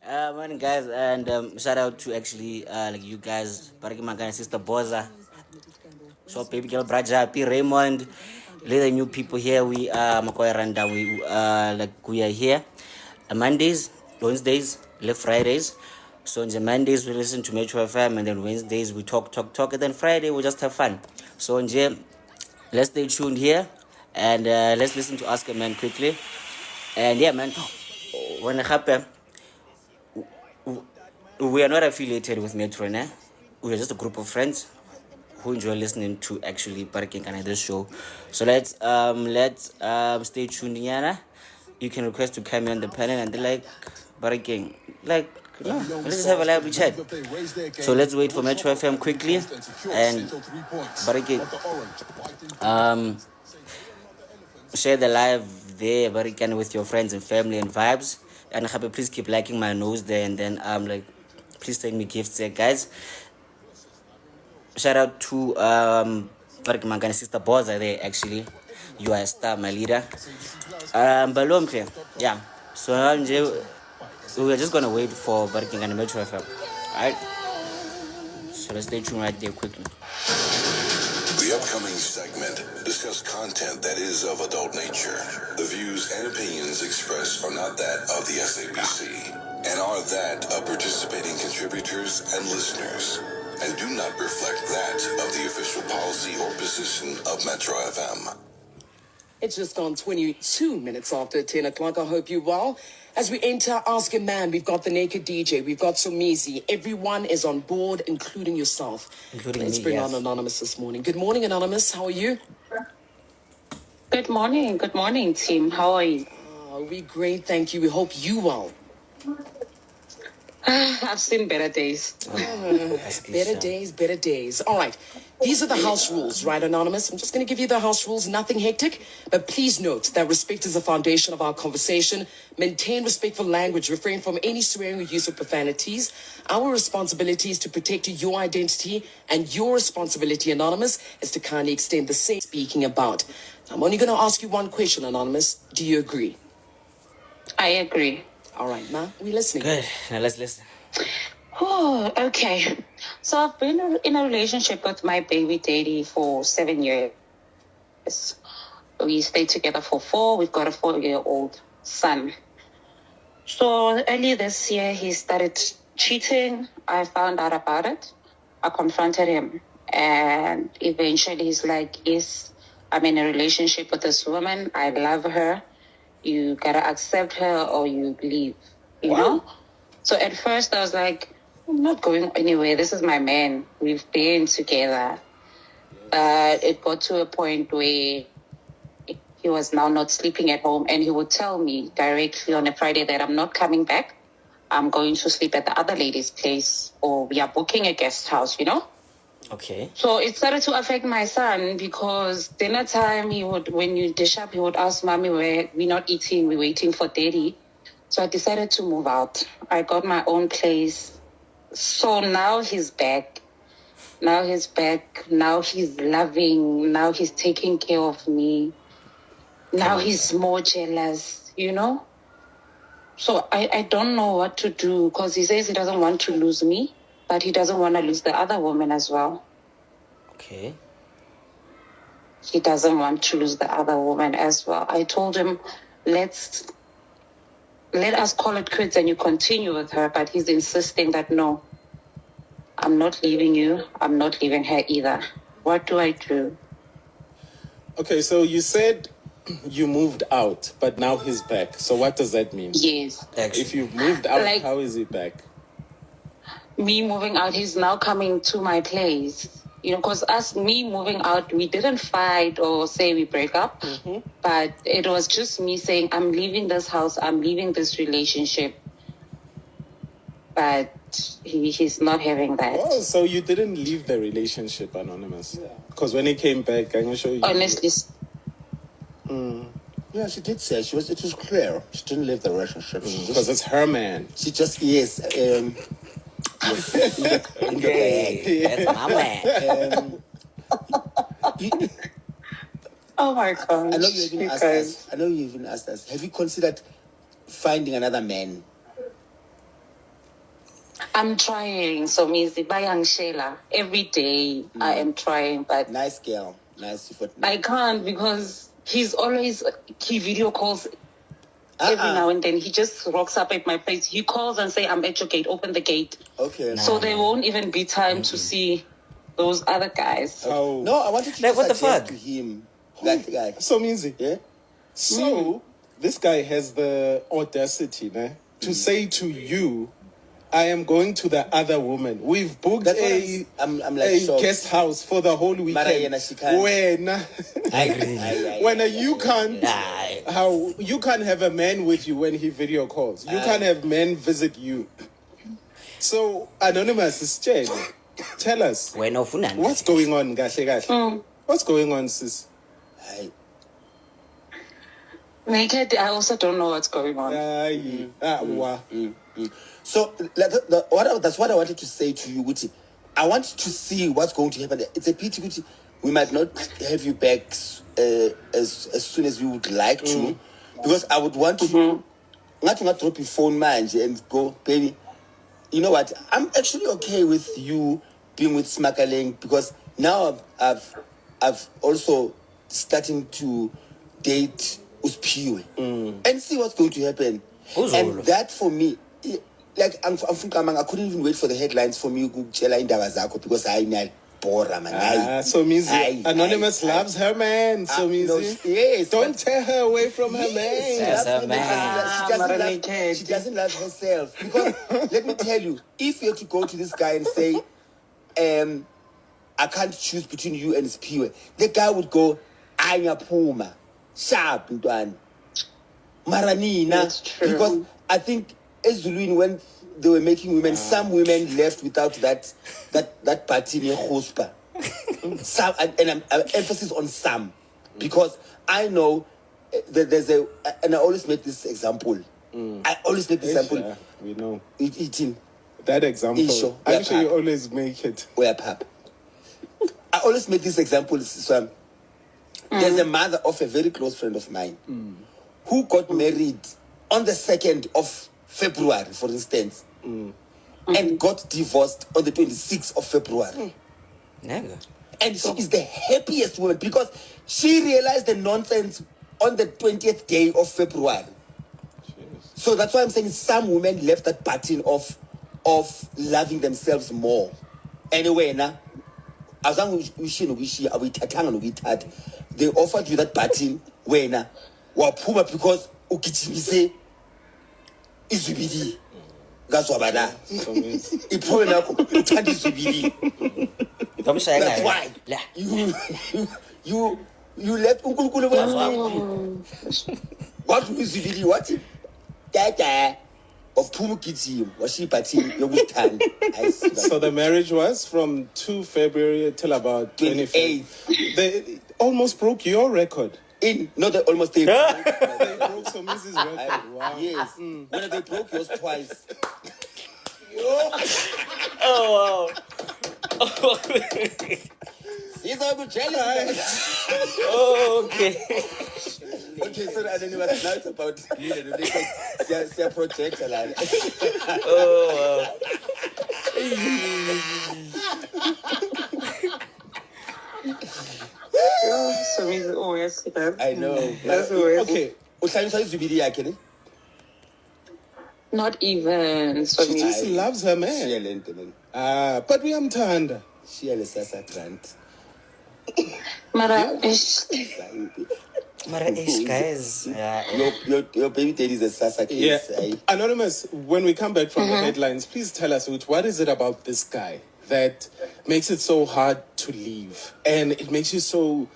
Morning guys, and shout out to actually like you guys, Baraki Magana, Sister Boza, so baby girl Braja, P Raymond, the new people here. We Makoy Randa, we are here. Mondays, Wednesdays, left Fridays. So on the Mondays we listen to Metro FM, and then Wednesdays we talk, and then Friday we just have fun. So on let's stay tuned here, and let's listen to Ask a Man quickly. And yeah, man, when it happen, we are not affiliated with Metro, né? We are just a group of friends who enjoy listening to actually Parking and this show. So let's stay tuned, Yana. You can request to come in on the panel and like Parking, like no, let's just have a lively chat. So let's wait for Metro FM quickly and Parking. Share the live there, Barikan, with your friends and family and vibes. And happy, please keep liking my nose there, and then please send me gifts there, guys. Shout out to Barikan Sister Boza there, actually. You are a star, my leader. Balomke, yeah. So we're just gonna wait for Barikan and Metro FM. Alright? So let's stay tuned right there quickly. The upcoming segment discuss content that is of adult nature. The views and opinions expressed are not that of the SABC and are that of participating contributors and listeners, and do not reflect that of the official policy or position of Metro FM. It's just gone 22 minutes after 10 o'clock. I hope you're well. As we enter Ask a Man, we've got the Naked DJ, we've got Somizi. Everyone is on board, including yourself. Let's bring on Anonymous this morning. Good morning, Anonymous. How are you? Good morning, team. How are you? We're great, thank you. We hope you well. I've seen better days. Better days. All right. These are the house rules, right, Anonymous? I'm just going to give you the house rules, nothing hectic. But please note that respect is the foundation of our conversation. Maintain respectful language, refrain from any swearing or use of profanities. Our responsibility is to protect your identity, and your responsibility, Anonymous, is to kindly extend the same speaking about. I'm only going to ask you one question, Anonymous. Do you agree? I agree. All right, Ma, we're listening. Good. Now let's listen. Oh, okay. So I've been in a relationship with my baby daddy for 7 years. We stayed together for 4. We've got a 4-year-old son. So early this year, he started cheating. I found out about it. I confronted him. And eventually he's like, yes, I'm in a relationship with this woman. I love her. You gotta accept her or you leave, you know? So at first I was like, I'm not going anywhere. This is my man. We've been together. It got to a point where he was now not sleeping at home, and he would tell me directly on a Friday that I'm not coming back. I'm going to sleep at the other lady's place, or we are booking a guest house, you know? Okay. So it started to affect my son because dinner time, when you dish up, he would ask, Mommy, we're not eating, we're waiting for Daddy. So I decided to move out. I got my own place. So now he's back. Now he's loving. Now he's taking care of me. Now he's more jealous, you know? So I don't know what to do because he says he doesn't want to lose me, but he doesn't want to lose the other woman as well. Okay. He doesn't want to lose the other woman as well. I told him, let us call it quits and you continue with her. But he's insisting that, no, I'm not leaving you. I'm not leaving her either. What do I do? Okay, so you said you moved out, but now he's back. So what does that mean? Yes. If you moved out, how is he back? Me moving out, he's now coming to my place. You know, because me moving out, we didn't fight or say we break up. Mm-hmm. But it was just me saying, I'm leaving this house, I'm leaving this relationship. But he's not having that. Oh, so you didn't leave the relationship, Anonymous? Because when he came back, I'm going to show you. Honestly. Yeah, she did say it was clear. She didn't leave the relationship. Because it's her man. She just, yes. Okay, that's my man. Oh my gosh. I know you even asked us. Have you considered finding another man? I'm trying, so easy. Bayang Sheila. Every day I am trying, but Nice girl. Nice. I can't because he video calls every now and then. He just rocks up at my place. He calls and say, I'm at your gate, open the gate. Okay. So there won't even be time to see those other guys. Oh. No, I wanted to Like, what the suggest fuck? to him that guy. So easy. Yeah. So this guy has the audacity to say to you, I am going to the other woman. We've booked That's a what I'm like shocked. guest house for the whole weekend. yena she can't. When I agree. when you can't Nah. how you can't have a man with you when he video calls. You can't have men visit you. So Anonymous is tell us When of Funan. what's going on, kahle kahle? What's going on, sis? Aye. Naked, I also don't know what's going on. Wow. So that's what I wanted to say to you, Guti. I want to see what's going to happen. It's a pity, Guti. We might not have you back as soon as we would like to, because I would want to not drop your phone, man, and go, baby. You know what? I'm actually okay with you being with Smakaleng because now I've also starting to date Uspiwe and see what's going to happen. And that for me, like I'm from Kamang, I couldn't even wait for the headlines for me to tell indaba zakho because I know bora man. So Mizi, Anonymous loves her man. So Mizi, yes, don't tear her away from her man. Yes, her man. She doesn't love herself because let me tell you, if you have to go to this guy and say, I can't choose between you and Spiwe, the guy would go, Anya Puma, sharp Ntwan, Maranina. That's true. Because I think Ezuluin, when they were making women, some women left without that party near Khospa. Some, and I'm emphasis on some, because I know that there's and I always make this example. I always make this example. We know. Eating. That example. Isho, I'm sure you always make it. Where pap. I always make this example. So, there's a mother of a very close friend of mine who got married on the 2nd of February, for instance, and got divorced on the 26th of February. Nigga. And she is the happiest woman because she realized the nonsense on the 20th day of February. So that's why I'm saying some women left that button of loving themselves more. Anyway, now, as long as they offered you that button when wapuma because ukichimise izubidi. That's what I That's why you left what is the what? Dada of Pumukiti was she party time. So the marriage was from 2 February till about 28th. They almost broke your record. Not almost they They broke some Mrs. record. Wow. Yes. When they broke yours twice. Oh, wow. He's over jealous. Oh, okay. Okay, so I don't know what now it's about. They project a lot. Oh, So he's always I know. That's always Okay. not even. So She just loves her man. But we amthanda. She had a Sasa grant. Mara, Mara ish, guys. Your baby daddy is a Sasa Yeah. case. Anonymous, when we come back from the headlines, please tell us, what is it about this guy that makes it so hard to leave? And it makes you so,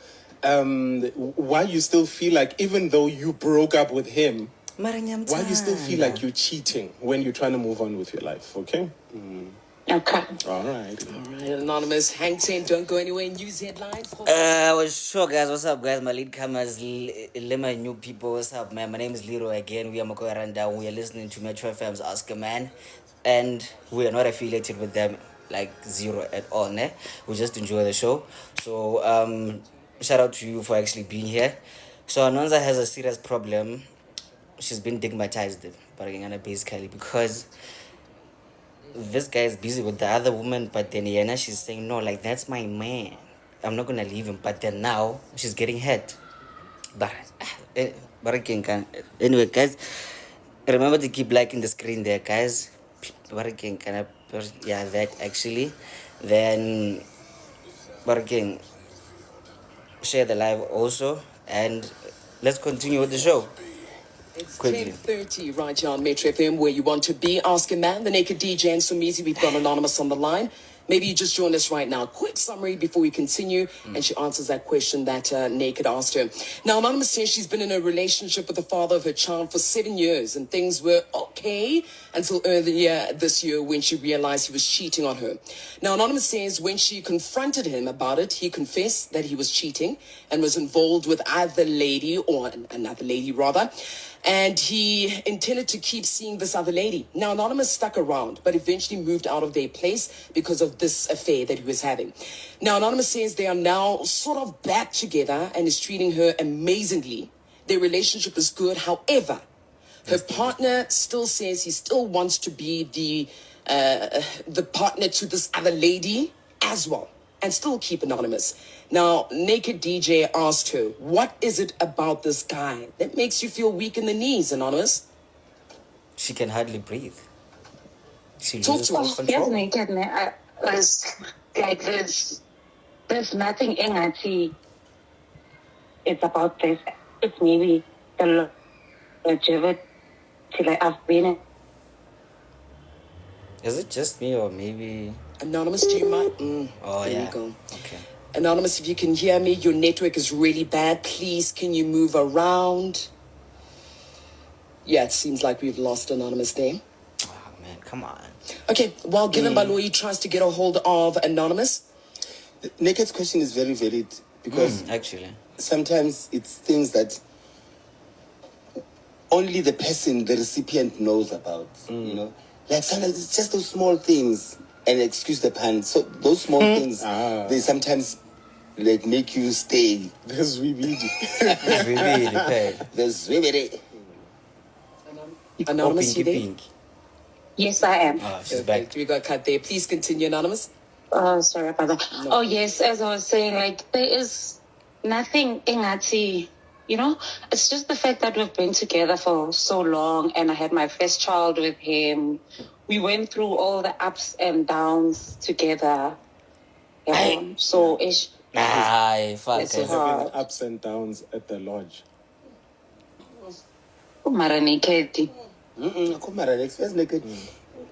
why you still feel like, even though you broke up with him, why you still feel like you're cheating when you're trying to move on with your life, okay? okay. All right. Anonymous, hang 10, don't go anywhere. News headlines. Sure, guys. What's up, guys? My lead comers, Lima new people. What's up, man? My name is Leroy again. We are Makoy Randa. We are listening to Metro FM's Ask a Man, and we are not affiliated with them, like zero at all. Ne? We just enjoy the show. So, shout out to you for actually being here. So, Anonza has a serious problem. She's been stigmatized, but basically because this guy is busy with the other woman, but then Yana, she's saying, no, like, that's my man. I'm not gonna leave him. But then now she's getting hurt. But, but again, anyway, guys, remember to keep liking the screen there, guys. But again, yeah, that actually. Then, but again, share the live also, and let's continue with the show. It's Quickly. 10:30 right here on Metro FM, where you want to be. Ask a man, the naked DJ and Sumizi. We've got Anonymous on the line. Maybe you just joined us right now. Quick summary before we continue, and she answers that question that Naked asked her. Now, Anonymous says she's been in a relationship with the father of her child for 7 years, and things were okay until earlier this year when she realized he was cheating on her. Now, Anonymous says when she confronted him about it, he confessed that he was cheating and was involved with either lady, or another lady rather, and he intended to keep seeing this other lady. Now, Anonymous stuck around, but eventually moved out of their place because of this affair that he was having. Now, Anonymous says they are now sort of back together and is treating her amazingly. Their relationship is good. However, her partner still says he still wants to be the partner to this other lady as well, and still keep anonymous. Now, Naked DJ asked her, what is it about this guy that makes you feel weak in the knees, Anonymous? She can hardly breathe. She Talk loses to all us. Yes, control. naked. There's nothing in it. It's about this. It's maybe the longevity that I've been in. Is it just me or maybe? Anonymous, do you mind? Oh, there yeah. you go. Okay. Anonymous, if you can hear me, your network is really bad. Please, can you move around? Yeah, it seems like we've lost Anonymous there. Oh, man, come on. Okay, while Given Baloyi tries to get a hold of Anonymous. Naked's question is very valid because Actually. sometimes it's things that only the person, the recipient, knows about. You know, like sometimes it's just those small things. And excuse the pun. So those small things, they sometimes like make you stay. There's Vividi. There's really. Anonymous, you there? Pink. Yes, I am. Oh, she's Perfect. back. We got cut there. Please continue, Anonymous. Oh, sorry about that. Oh, yes, as I was saying, like, there is nothing in it. You know, it's just the fact that we've been together for so long, and I had my first child with him. We went through all the ups and downs together. Yeah. So it's Fuck. It's it. hard. Having ups and downs at the lodge. mara naked. Kumara express naked.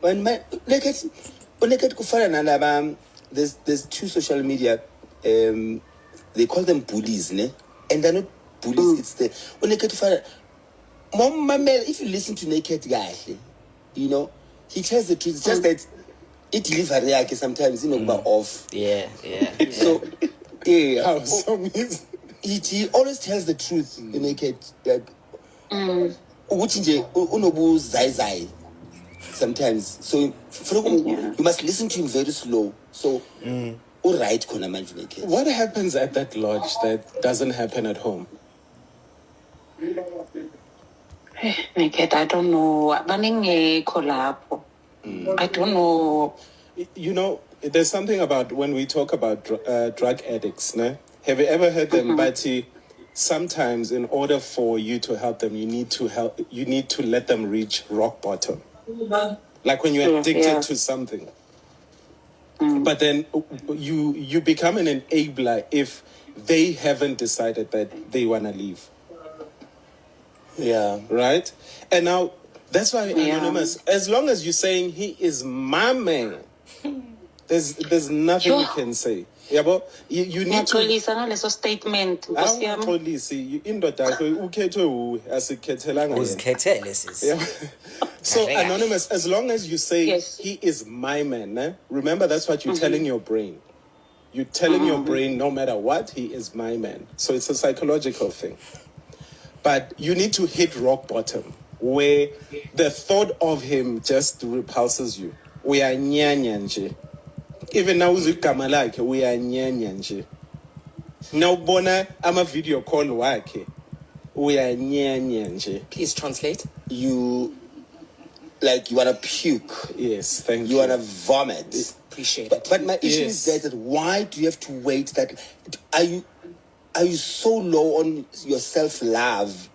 When my naked kufara na there's two social media they call them bullies, ne? And they're not bullies, it's the naked kufara. Mom, if you listen to Naked guy, you know, he tells the truth. It's just that it delivery sometimes, you know, off. Yeah. So yeah, How so means he always tells the truth. Naked, like ukuthi nje unobu zai sometimes. So you must listen to him very slow. So all right, khona manje Naked. what happens at that lodge that doesn't happen at home? Naked, I don't know. Running collab. I don't know. You know, there's something about when we talk about drug addicts, ne? Have you ever heard them, Bati? Sometimes in order for you to help them, you need to let them reach rock bottom. Like when you're addicted to something. But then you become an enabler if they haven't decided that they want to leave. Yeah. Right? And now, that's why Anonymous, as long as you're saying he is my man, there's nothing you can say. Yeah, but you need to... Ngiyaqolisa statement. Nkosi yami. Awuxolisi, indoda yakho ukhethwe uwe, asikhethelanga yena. Uzikhethele sis. Yeah. So, Anonymous, as long as you say he is my man, eh? Remember that's what you're telling your brain. You're telling your brain, no matter what, he is my man. So it's a psychological thing. But you need to hit rock bottom, where the thought of him just repulses you. We are nyanya nje. Even now, igama lakhe, we are nyanya nje. Now, bona ama video call wakhe, we are nyanya nje. Please translate. You like you wanna puke. Yes, thank you. You wanna vomit. Appreciate it. But my issue is that why do you have to wait? That are you so low on your self-love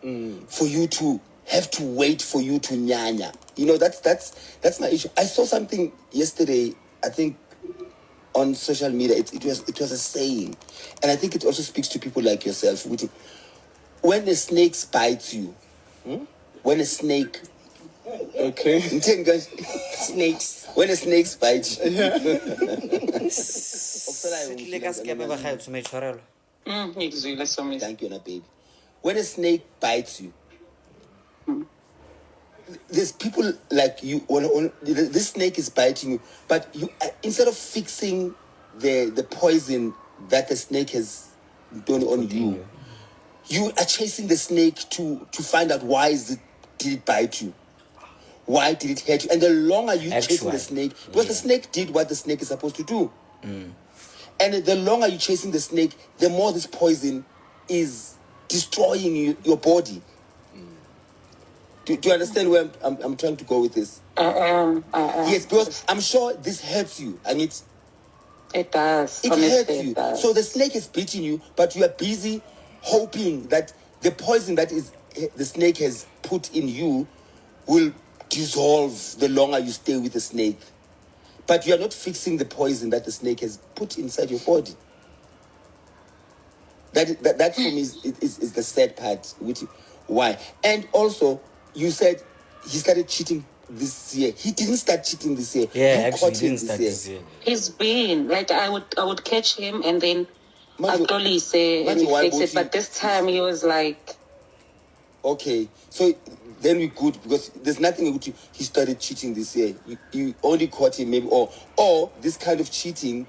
for you to have to wait for you to nyanya? You know, that's my issue. I saw something yesterday, I think, on social media. It was a saying, and I think it also speaks to people like yourself. When a snake bites you, when a snake, okay, snakes, when a snake bites you, thank you, na baby. When a snake bites you, there's people like you. This snake is biting you, but you instead of fixing the poison that the snake has done on you, you are chasing the snake to find out did it bite you? Why did it hurt you? And the longer you chasing the snake, because the snake did what the snake is supposed to do, and the longer you're chasing the snake, the more this poison is destroying your body. Do you understand where I'm trying to go with this? Yes, because I'm sure this hurts you, and it does. It Honestly, hurts you. It does. So the snake is beating you, but you are busy hoping that the poison that the snake has put in you will dissolve the longer you stay with the snake. But you are not fixing the poison that the snake has put inside your body. That for me is the sad part. Why? And also, you said he started cheating this year. He didn't start cheating this year. Yeah, You actually, caught he him didn't start this year. He's been like I would catch him and then I'd probably say and why fix would it. But this time he was like, okay, so then we're good because there's nothing with you. He started cheating this year. You only caught him maybe, or this kind of cheating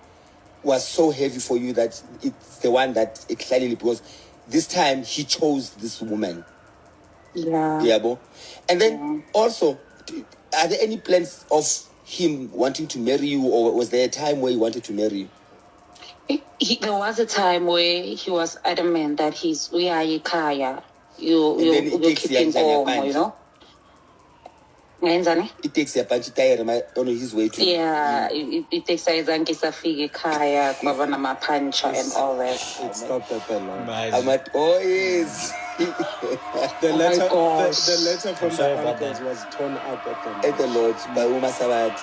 was so heavy for you that it's the one that it clearly, because this time he chose this woman. yeah, Bo. And then also, are there any plans of him wanting to marry you, or was there a time where he wanted to marry you? There was a time where he was adamant that we are Ikaya. You're keeping home, you know. It takes a bunch of time on his way to. Yeah, it takes a zanki safiki kaya, governor mapancha and all that. Stop that, Lord. I'm at always. The letter from the uncles was torn up at the Lodge by Uma Sabat.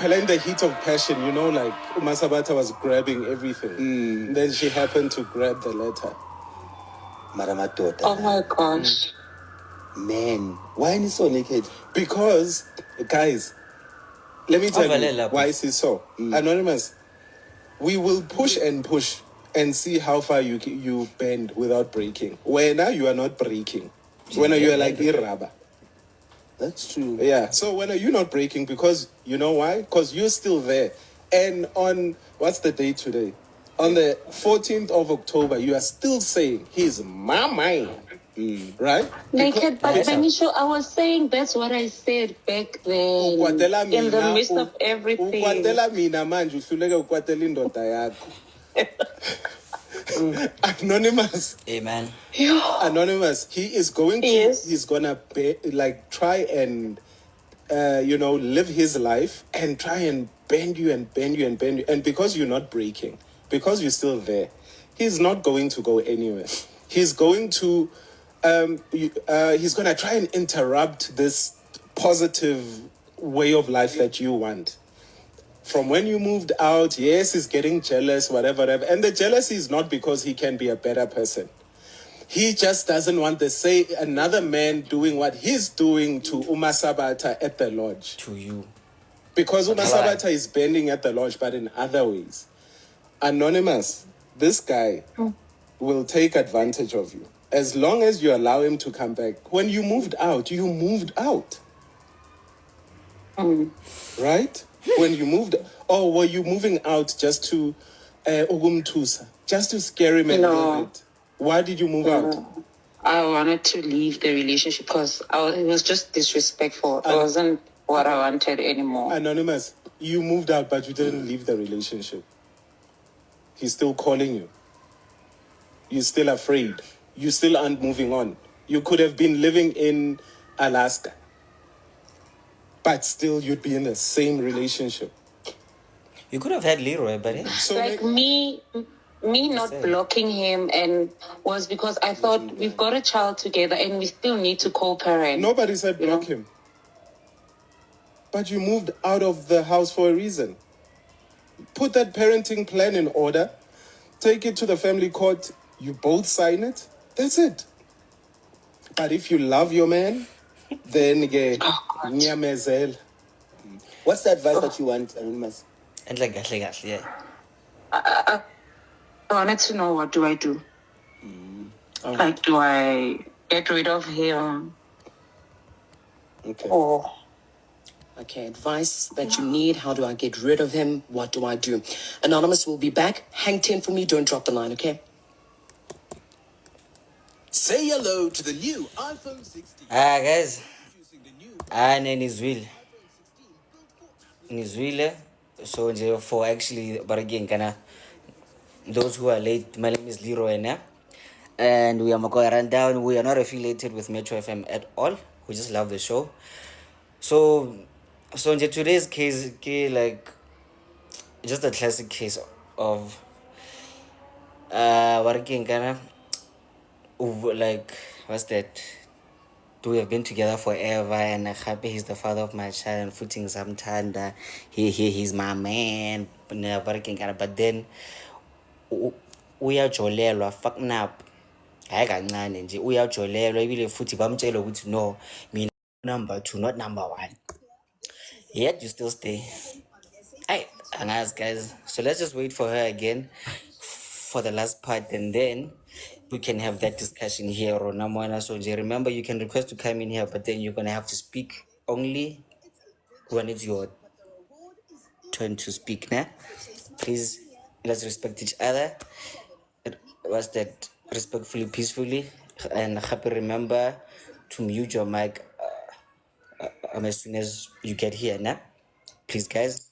In the heat of passion, you know, like Uma Sabata was grabbing everything. Then she happened to grab the letter. Maramatota. Oh my gosh. Man, why is he so naked? Because, guys, let me tell you why is he so. Anonymous, we will push and see how far you bend without breaking. Where now you are not breaking. When you are like iraba. That's true. Yeah. So when are you not breaking? Because you know why? Because you're still there. And on, what's the date today? On the 14th of October, you are still saying, he's my man. Right? Naked, but Benisho, I was saying that's what I said back then. In the midst of everything. Anonymous. Amen. Anonymous. He is going to. Yes. He's gonna try and live his life and try and bend you, and because you're not breaking, because you're still there, he's not going to go anywhere. He's going to. He's gonna try and interrupt this positive way of life that you want. From when you moved out, yes, he's getting jealous, whatever. And the jealousy is not because he can be a better person. He just doesn't want to say another man doing what he's doing to Uma Sabata at the lodge. To you. Because Uma Sabata is bending at the lodge, but in other ways. Anonymous, this guy will take advantage of you. As long as you allow him to come back. When you moved out, you moved out. Right? When you moved, or were you moving out just to just to scare him and leave it? Why did you move out? I wanted to leave the relationship because it was just disrespectful. It wasn't what I wanted anymore. Anonymous, you moved out, but you didn't leave the relationship. He's still calling you. You're still afraid. You still aren't moving on. You could have been living in Alaska. but still you'd be in the same relationship. You could have had Leroy, buddy. So Like me not blocking him and was because I thought we've got a child together and we still need to co-parent. nobody said block him. But you moved out of the house for a reason. Put that parenting plan in order. Take it to the family court. You both sign it. That's it. But if you love your man, then nyamezela. What's the advice that you want, Anonymous? And like, yeah. I wanted to know, what do I do? Like, do I get rid of him? Okay. Or Okay, advice that you need. How do I get rid of him? What do I do? Anonymous will be back. Hang 10 for me. Don't drop the line, okay? Say hello to the new iPhone 16. Guys. Nizwile. So for actually, but again, those who are late, my name is Leroy, and we are Makoya Rundown. We are not affiliated with Metro FM at all. We just love the show. So in today's case, like, just a classic case of like, what's that? We have been together forever, and happy he's the father of my child, and footing samtanda. He's my man. But then uyajolelwa fucking up. Hayi kancane nje uyajolelwa ibile futhi bamtshela ukuthi no, mina number 2 not number 1. Yet you still stay. Angazi guys. So let's just wait for her again for the last part, and then we can have that discussion here. So remember, you can request to come in here, but then you're gonna have to speak only when it's your turn to speak. Nah? Please, let's respect each other. What's that? Respectfully, peacefully, and happy. Remember to mute your mic as soon as you get here. Nah? Please, guys.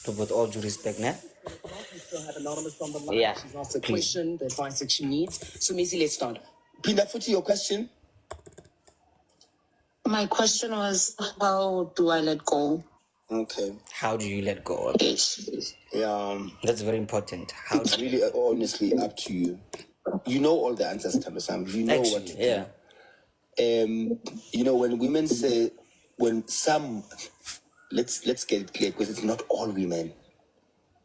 With all due respect, nah? We still have Anonymous on the line. Yeah, She's asked a please. question, the advice that she needs. So, Missy, let's start. Pinda Futi, your question? my question was, how do I let go? Okay. How do you let go? Yeah. That's very important. How It's really honestly up to you. You know all the answers, Tamasam. You know what to do. yeah. You know, when women say, when some, let's get it clear, because it's not all women.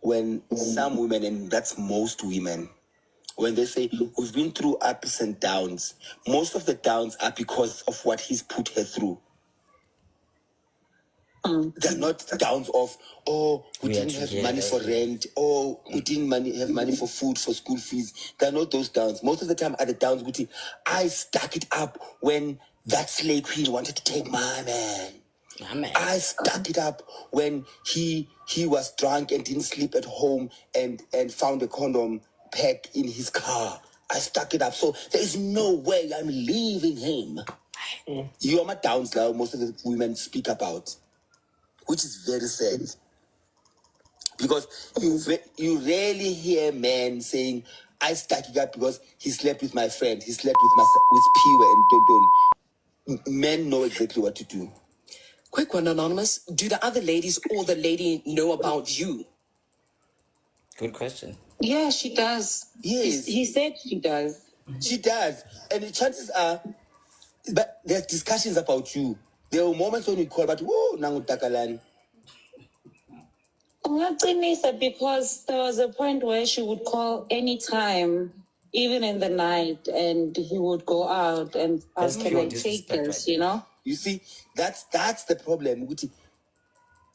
When some women, and that's most women, when they say, we've been through ups and downs, most of the downs are because of what he's put her through. They're not downs of, oh, we didn't have money for rent, oh, we didn't have money for food, for school fees. They're not those downs. Most of the time are the downs which I stuck it up when that slave queen wanted to take my man. I stuck it up when he was drunk and didn't sleep at home and found a condom pack in his car. I stuck it up. So there is no way I'm leaving him. You are my downs now, most of the women speak about, which is very sad. Because you rarely hear men saying, I stuck it up because he slept with my friend, he slept with Piwe and Tonton. Men know exactly what to do. Quick one, Anonymous. Do the other ladies or the lady know about you? Good question. Yeah, she does. Yes. He said she does. She does. And the chances are, but there's discussions about you. There were moments when you call, but whoa, nangu takalani. Because there was a point where she would call anytime, even in the night, and he would go out and ask, can I take this, you know? You see, that's the problem.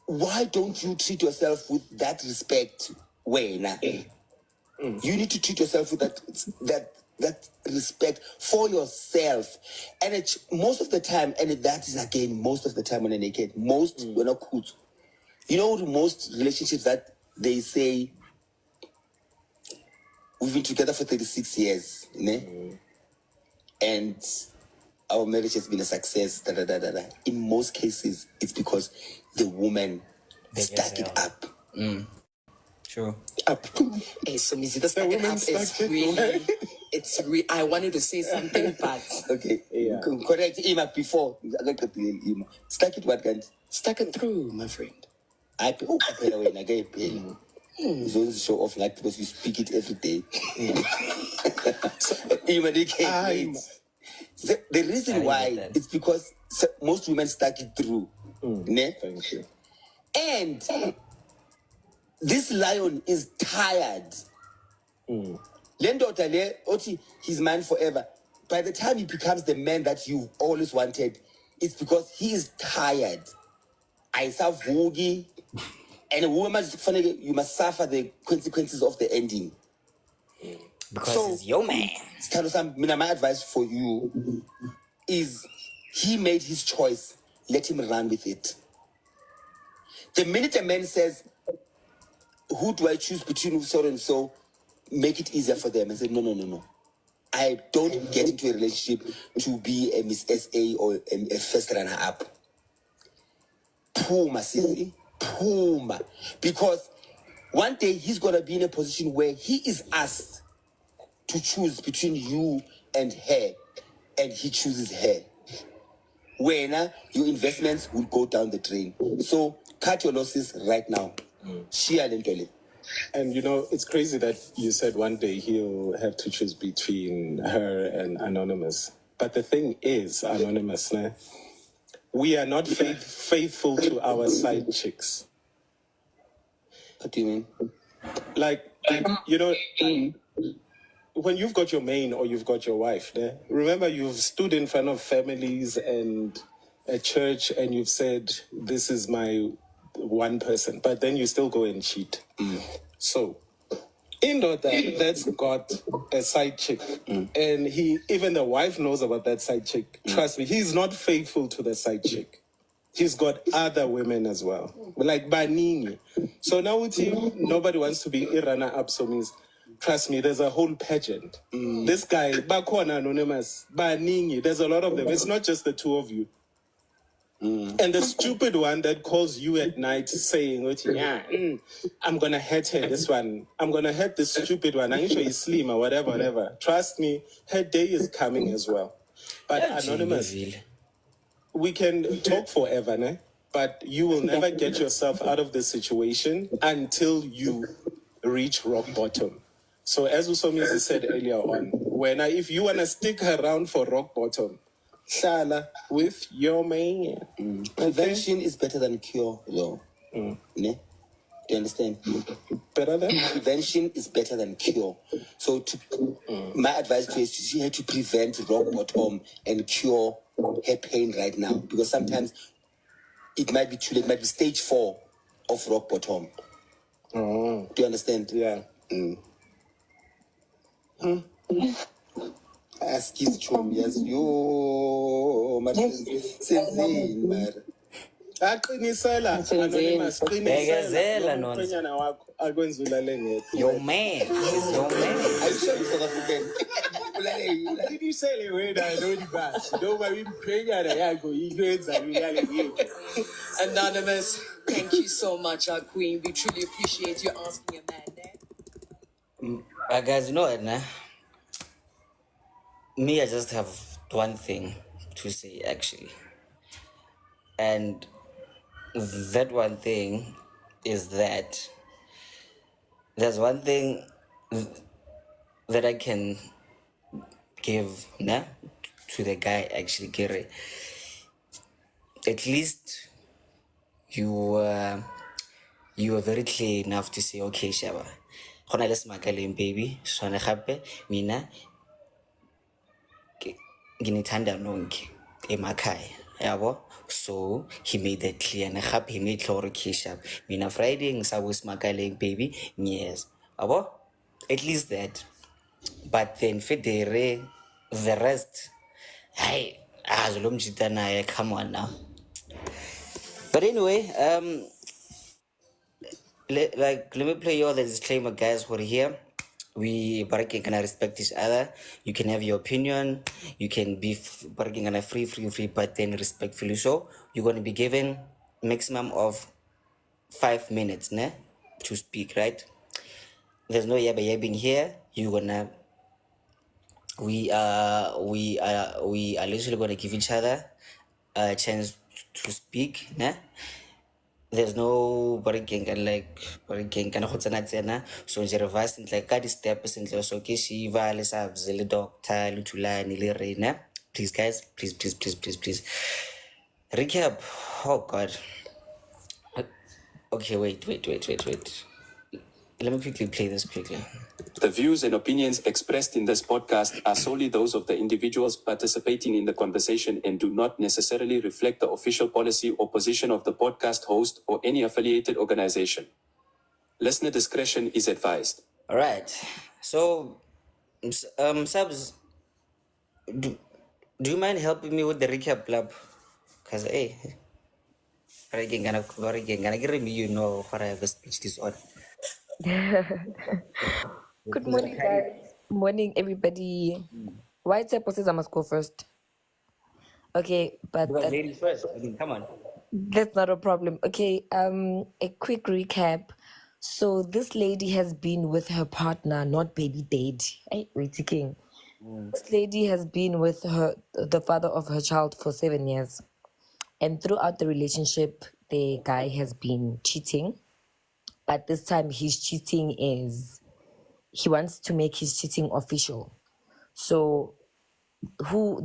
Why don't you treat yourself with that respect? Wayne? You need to treat yourself with that respect for yourself. And most of the time, and that is again, most of the time when they're naked, most we're not cool. You know, most relationships that they say, we've been together for 36 years, and our marriage has been a success, In most cases, it's because the woman stuck it up. Sure. Up. Hey, so Missy, the stuck it up is really... I wanted to say something, but Okay. Yeah. Correct. Ima before. Stuck it what kind? stuck it through, my friend. I pay away. I get paid. Those show off like because you speak it every day. Ima, they can't wait. So the reason why is because most women stuck it through. Ne? Thank you. And this lion is tired. Lendoda le, Oti, he's man forever. By the time he becomes the man that you always wanted, it's because he is tired. I saw Vogi, and a woman, you must suffer the consequences of the ending. Because it's your man. My advice for you is he made his choice. Let him run with it. The minute a man says, who do I choose between so and so, make it easier for them and say, no. I don't get into a relationship to be a Miss SA or a first runner up. Puma, sissy. Puma. Because one day he's going to be in a position where he is asked to choose between you and her, and he chooses her. When your investments will go down the drain. So cut your losses right now. Shia Lentole. And it's crazy that you said one day he'll have to choose between her and Anonymous. But the thing is, Anonymous, we are not faithful to our side chicks. What do you mean? Like, when you've got your main or you've got your wife, remember you've stood in front of families and a church and you've said, this is my one person, but then you still go and cheat. So, that's got a side chick. And even the wife knows about that side chick. Trust me, he's not faithful to the side chick. He's got other women as well. Like Banini. So now with you, nobody wants to be a runner-up, so means, trust me, there's a whole pageant. This guy, Bakwana Anonymous, Banini, there's a lot of them. It's not just the two of you. And the stupid one that calls you at night saying, I'm going to hurt her, this one. I'm going to hurt this stupid one. I'm sure he's slim or whatever. Trust me, her day is coming as well. But Anonymous, we can talk forever, but you will never get yourself out of this situation until you reach rock bottom. So as Usomizi said earlier on, if you want to stick around for rock bottom, Shala with your man. Prevention is better than cure, though. Ne? Do you understand? Better than? Prevention is better than cure. So my advice to you is she had to prevent rock bottom and cure her pain right now. Because sometimes it might be too late. It might be stage 4 of rock bottom. Oh. Do you understand? Yeah. Ask his chum, yes, yo, Senzin, man. Aqinisela Anonymous, Bekezela, Nonz. umkhwenyana wakho akwenzula lengekho. Your man. He's your man. Are you sure you're South African? Aqinisele wena Anonymous, noma imkhwenyana yakho ikwenza uyale yethu. Anonymous, thank you so much, our queen. We truly appreciate you asking a man that. Guys, you know what, Me, I just have one thing to say, actually. And that one thing is that there's one thing that I can give to the guy, actually, Gary. At least you are very clear enough to say, okay, Shaba, hona le semakaleng, baby, swane gape, mina nginithanda nonke emakhaya yabo. So he made that clear, and he made clear, okay, Shaba, mina Friday ngisabu semakaleng, baby, yes, yabo, at least that. But then federe the rest, hey, azulomjita naye, come on now. But anyway, let me play you all the disclaimer, guys. We're here. We can respect each other. You can have your opinion. You can be free, but then respectfully. So you're gonna be given maximum of 5 minutes, to speak, right? There's no yabbing here. You're gonna we are literally going to give each other a chance to speak. Yeah? There's no breaking and like breaking kana go tsena tsena so je reverse like ka di step sentle so ke shiva le subs le doctor le tulane le rena. Please guys, please recap. Oh god. Okay, wait. Let me quickly play this quickly. The views and opinions expressed in this podcast are solely those of the individuals participating in the conversation and do not necessarily reflect the official policy or position of the podcast host or any affiliated organization. Listener discretion is advised. All right. So, subs, do you mind helping me with the recap lab? Cause hey, gonna give me what I have a speech disorder. Good morning, guys. Morning, everybody. Why Tsepo says I must go first? Okay, but Because ladies first. I mean, come on. that's not a problem. Okay, a quick recap. So this lady has been with her partner, not baby daddy. Hey, wait, king. This lady has been with the father of her child for 7 years, and throughout the relationship, the guy has been cheating. But this time, his cheating is he wants to make his cheating official. So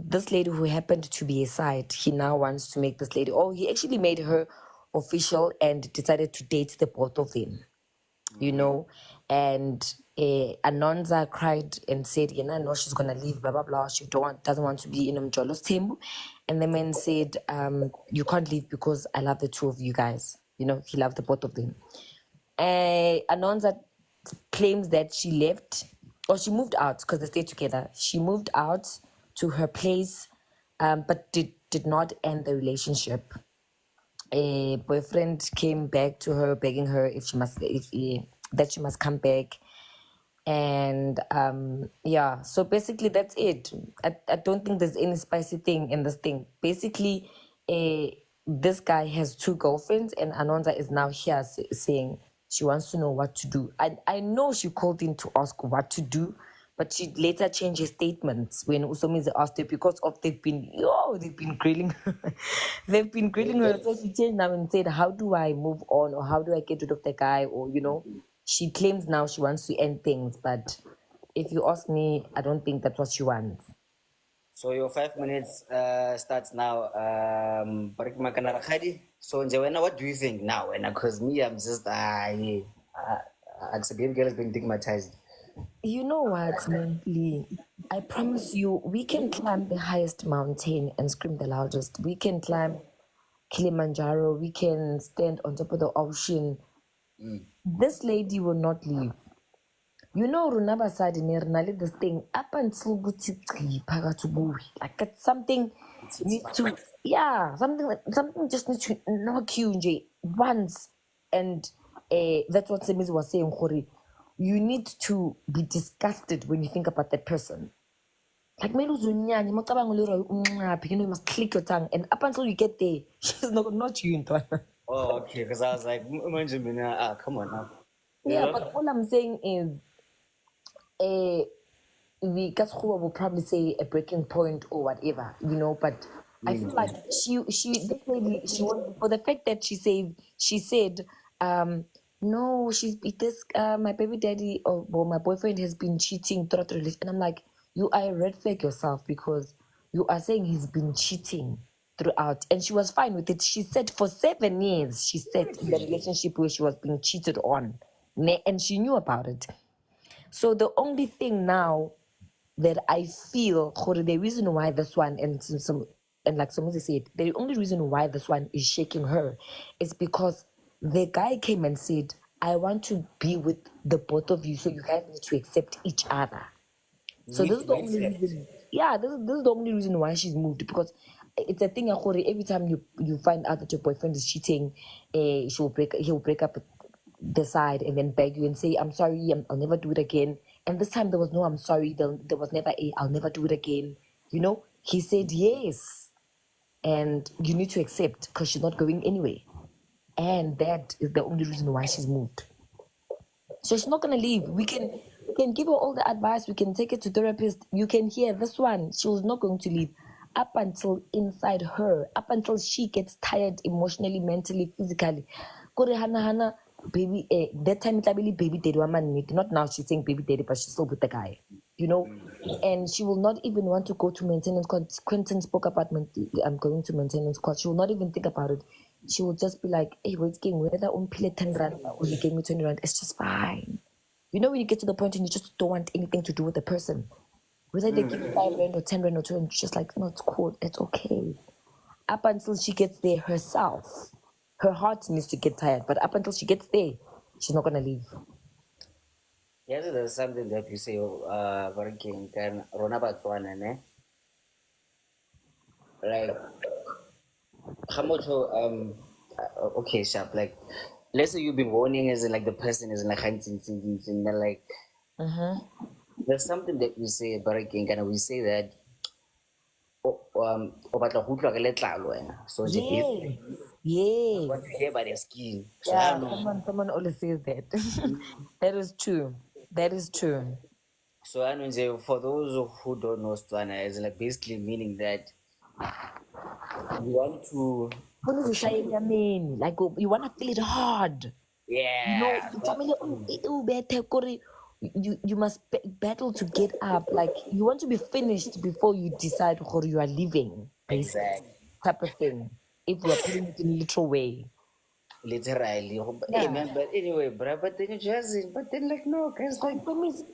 this lady who happened to be a side, he now wants to make this lady, he actually made her official and decided to date the both of them, and Anonza cried and said, no, she's gonna leave, blah blah blah, she doesn't want to be in Mjolo's team. And the man said, you can't leave because I love the two of you guys. He loved the both of them. Anonza claims that she left or she moved out because they stayed together. She moved out to her place, but did not end the relationship. A boyfriend came back to her begging her that she must come back. And so basically that's it. I don't think there's any spicy thing in this thing. Basically, this guy has 2 girlfriends, and Anonza is now here saying she wants to know what to do. I know she called in to ask what to do, but she later changed her statements when Usomize asked her because of they've been grilling her. They've been grilling her. So she changed now and said, how do I move on, or how do I get rid of the guy, or she claims now she wants to end things, but if you ask me, I don't think that's what she wants. So your 5 minutes starts now. So Njawena, what do you think now? And because me, I'm just baby girl has been stigmatized. You know what, Lee? I promise you, we can climb the highest mountain and scream the loudest. We can climb Kilimanjaro. We can stand on top of the ocean. This lady will not leave. Runaba side in this thing up until like it's something needs to something just needs to knock you once, and that's what Semiz was saying, Khori. You need to be disgusted when you think about that person. Like you must click your tongue, and up until you get there, she's not you. Oh, okay, because I was like, come on now. Yeah, but all I'm saying is, the Katsuwa will probably say a breaking point or whatever, but I feel like this lady, for the fact that she said, no, my baby daddy or my boyfriend has been cheating throughout the relationship. And I'm like, you are a red flag yourself, because you are saying he's been cheating throughout. And she was fine with it. She said for 7 years, she said in the relationship where she was being cheated on. And she knew about it. So the only thing now that I feel, the reason why this one, and like someone said, the only reason why this one is shaking her is because the guy came and said, I want to be with the both of you, so you guys need to accept each other. So this is the only reason. Yeah, this is the only reason why she's moved, because it's a thing. Every time you find out that your boyfriend is cheating, he'll break up the side and then beg you and say, I'm sorry, I'll never do it again. And this time there was no I'm sorry, there was never I'll never do it again. He said yes, and you need to accept, because she's not going anywhere. And that is the only reason why she's moved. So she's not gonna leave. We can can give her all the advice. We can take her to therapist. You can hear this one. She was not going to leave up until inside her, up until she gets tired emotionally, mentally, physically. Kore hana baby. That time it really baby daddy woman. Not now. She's saying baby daddy, but she's still with the guy. You know, and she will not even want to go to maintenance court. Quentin spoke about I'm going to maintenance court. She will not even think about it. She will just be like, hey, what's getting whether pile 10 rand or you gave me 20 rand, it's just fine. You know, when you get to the point and you just don't want anything to do with the person, whether they give you 5 rand or 10 rand or 2 rand, just like, no, it's cool, it's okay. Up until she gets there herself, her heart needs to get tired, but up until she gets there, she's not gonna leave. Yeah, so there's something that you say, Baraking, can Rona Batswana, ne? Like, how much, okay, sharp, like, let's say you've been warning as in, like, the person is in, like, hunting, and then, like, there's something that we say, Baraking, and we say that, o batla go utlwa ka letlalo wena. So Yes. what you hear by their skin. So Yeah, I know. someone always says that. That is true. That is true. So I know for those who don't know Setswana, it's like basically meaning that you want to, Like you wanna feel it hard. yeah. You must battle to get up. Like you want to be finished before you decide who you are leaving. Basically, Exactly. type of thing. If we are putting it in a literal way. Literally. Hey man, but anyway, bro, but then you just, but then like no, guys, like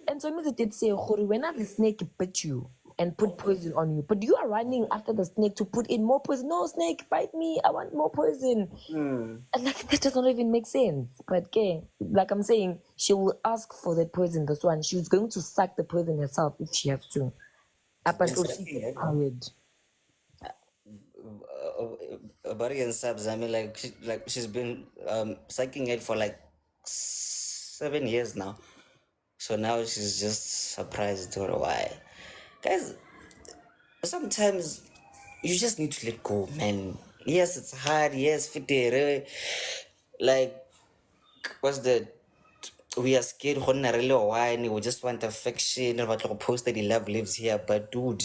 And so it did say, when the snake bit you and put poison on you, but you are running after the snake to put in more poison. No, snake, bite me. I want more poison. And like that does not even make sense. But okay, like I'm saying, she will ask for that poison. This one, she was going to suck the poison herself if she has to, up until she gets tired. Bari and subs, I mean, like, she's been sucking it for like 7 years now. So now she's just surprised or why. Guys, sometimes you just need to let go, man. Yes, it's hard. Yes, fitere. Like, what's the? We are scared. We just want affection. We post that the love lives here, but dude,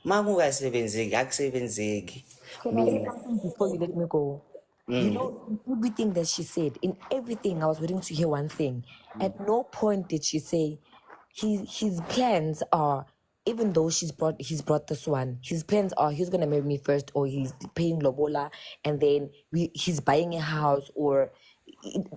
mangu akusebenzeki. Can I say something before you let me go? You know, in everything that she said, in everything, I was waiting to hear one thing. At no point did she say his plans are, even though he's brought this one, his plans are he's gonna marry me first, or he's paying lobola, and then he's buying a house, or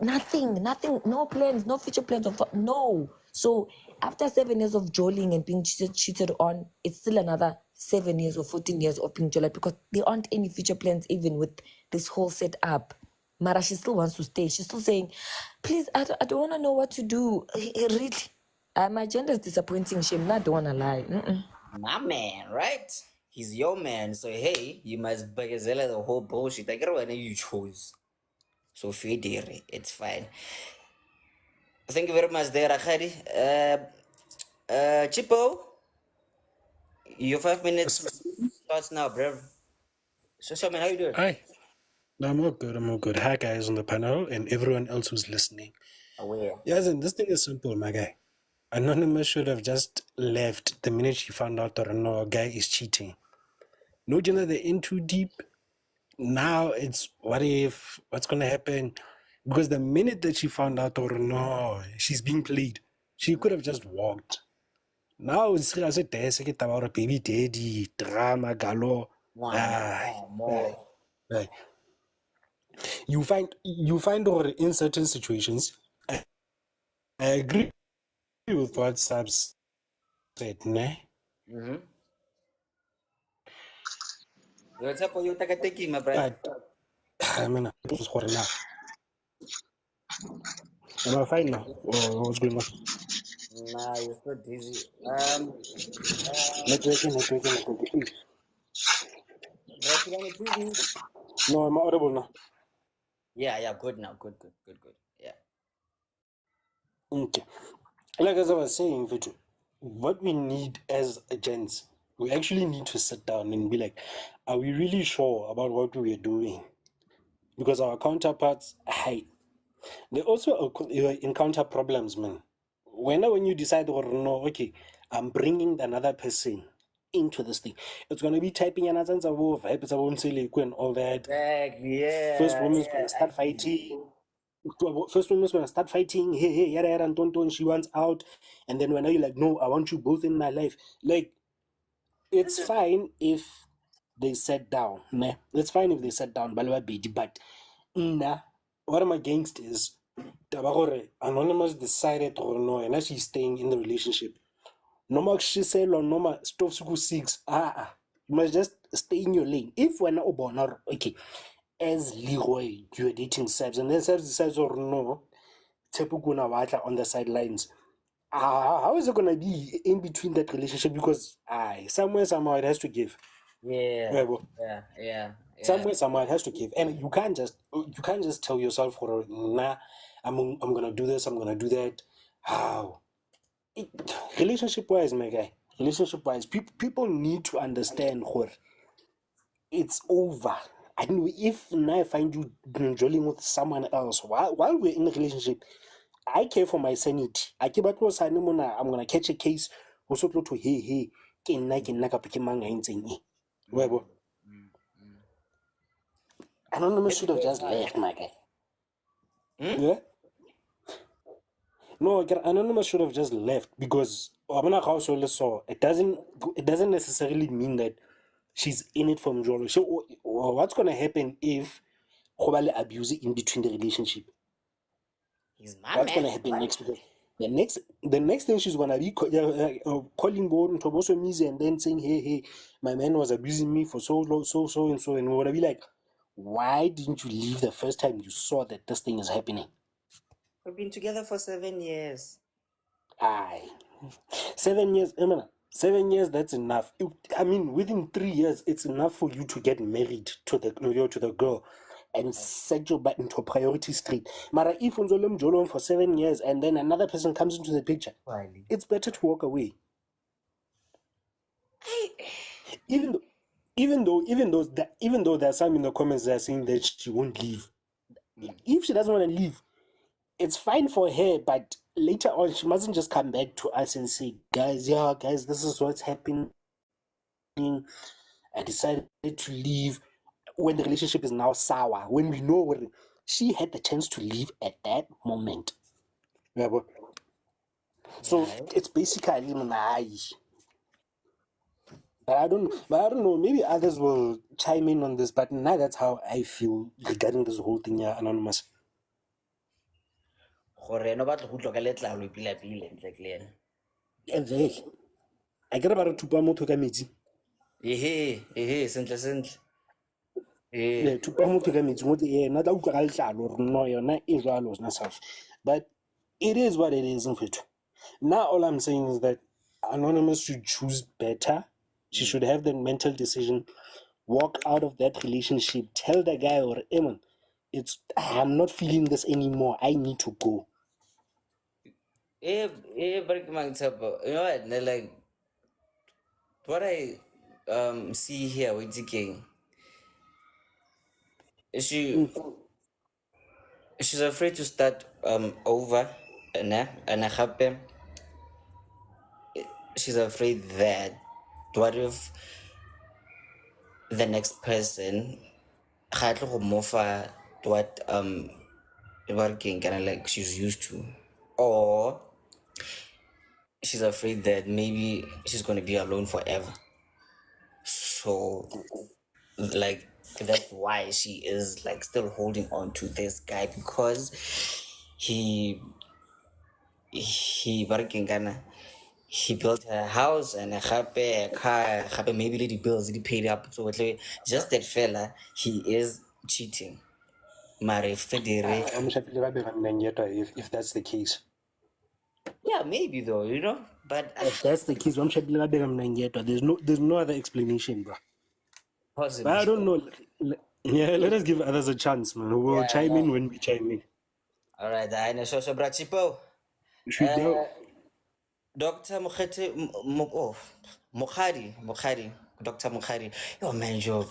nothing, no plans, no future plans of no. So after 7 years of joling and being cheated on, it's still another 7 years or 14 years of being joling, because there aren't any future plans even with this whole setup. Mara, she still wants to stay. She's still saying, please, I don't want to know what to do. Really, my gender is disappointing. Shame, I don't want to lie. My man, right? He's your man. So hey, you must bagazella the whole bullshit. I get what you chose. So federe, it's fine. Thank you very much there, Akhari. Chipo, your 5 minutes starts now, bro. So Shaman, how you doing? Hi. No, I'm all good. I'm all good. Hi, guys on the panel and everyone else who's listening. Aware. Yes, and this thing is simple, my guy. Anonymous should have just left the minute she found out that no guy is cheating. No, Jenna, they're in too deep. Now it's what if, what's going to happen? Because the minute that she found out, or no, she's being played, she could have just walked. Now it's as a baby daddy, drama, galore. More. Right. You find or in certain situations, I agree with what Sabs said, ne? Mm-hmm. What's up, you take a taking, my brother? But I mean, it was for now. Am I fine now? Or what's going on? Nah, you're so dizzy. Networking. But you want to please mute? No, I'm audible now. Yeah, good now. Good. Yeah. Okay. Like as I was saying, Vitu, what we need as agents, we actually need to sit down and be like, are we really sure about what we are doing? Because our counterparts, they also encounter problems, man. when you decide, or no, okay, I'm bringing another person into this thing, it's gonna be typing and all that. Exactly. First Yeah. woman's Yeah. gonna start fighting. First woman's gonna start fighting. Hey, hey, yada yada, and tonton. She wants out, and then when you're like, no, I want you both in my life. Like, it's fine if they sat down. Nah, it's fine if they sat down. But nah, what am I against is Anonymous decided or no, and now she's staying in the relationship. Normal she said or normal stop school 6. You must just stay in your lane. If we're not born or okay, as Leroy, you're dating Sabs, and then Sabs decides or no, Tepu gonna watla on the sidelines. How is it gonna be in between that relationship? Because somewhere somehow it has to give. Yeah. Yeah, well, Yeah. Yeah. Yeah. somewhere somehow it has to give, and you can't just tell yourself, nah, I'm gonna do this, I'm gonna do that. How? Relationship wise, my guy, relationship wise, people need to understand what it's over. I know if now I find you drilling with someone else while we're in a relationship, I care for my sanity. I care about what's I'm gonna catch a case. Also, to hey, ke nna kapa ke mang a entseng eng. Webo, Anonymous should have just left, my guy. Yeah. No, Anonymous should have just left because it doesn't necessarily mean that she's in it from Jolo. So what's gonna happen if Kobale abuse in between the relationship? He's my What's man. gonna happen next? Because the next thing she's gonna be calling Board Toboso Mizi and then saying, hey, my man was abusing me for so long, so and so, and we're gonna be like, why didn't you leave the first time you saw that this thing is happening? We've been together for 7 years. Aye. 7 years, Emma. 7 years, that's enough. I mean, within 3 years, it's enough for you to get married to the girl and set your back into a priority straight. Mara, if unzolem jolom for 7 years and then another person comes into the picture, Why? it's better to walk away. Even though, even though there are some in the comments that are saying that she won't leave. If she doesn't want to leave, it's fine for her, but later on she mustn't just come back to us and say, guys, this is what's happening. I decided to leave when the relationship is now sour, when we know what she had the chance to leave at that moment. Yeah, so Yeah. it's basically but I don't know, maybe others will chime in on this, but now that's how I feel regarding this whole thing, yeah, Anonymous. Gore no batla go utlwa ka letlalo e pila-pila ntle ke le ena. I get about a tupa motho ka metsi. Sentle. Tupa motho ka metsi mo ena tla utlwa ka letlalo gore no yona e jwalo sna self. But it is what it is, mfethu. Now all I'm saying is that Anonymous should choose better. She should have the mental decision, walk out of that relationship, tell the guy or Eamon, I'm not feeling this anymore. I need to go. But you know what? Like what I see here with DK, she she's afraid to start over, and happen. She's afraid that what if the next person ga tlo go mofa what working kind of like she's used to, or she's afraid that maybe she's going to be alone forever. So like that's why she is like still holding on to this guy, because he working kind he built her house and a car, maybe the bills he paid up. So just that fella, he is cheating. Mare Federe. I'm happy if that's the case. Yeah, maybe though, you know. But If that's the case, there's no other explanation, bro. But possibly. I don't know. Yeah, let us give others a chance, man. We'll Yeah, chime no. in when we chime in. All right, I know. So, Brachipo. Should know. Dr. Mukhari. Dr. Mukhari. Yo, man, yo,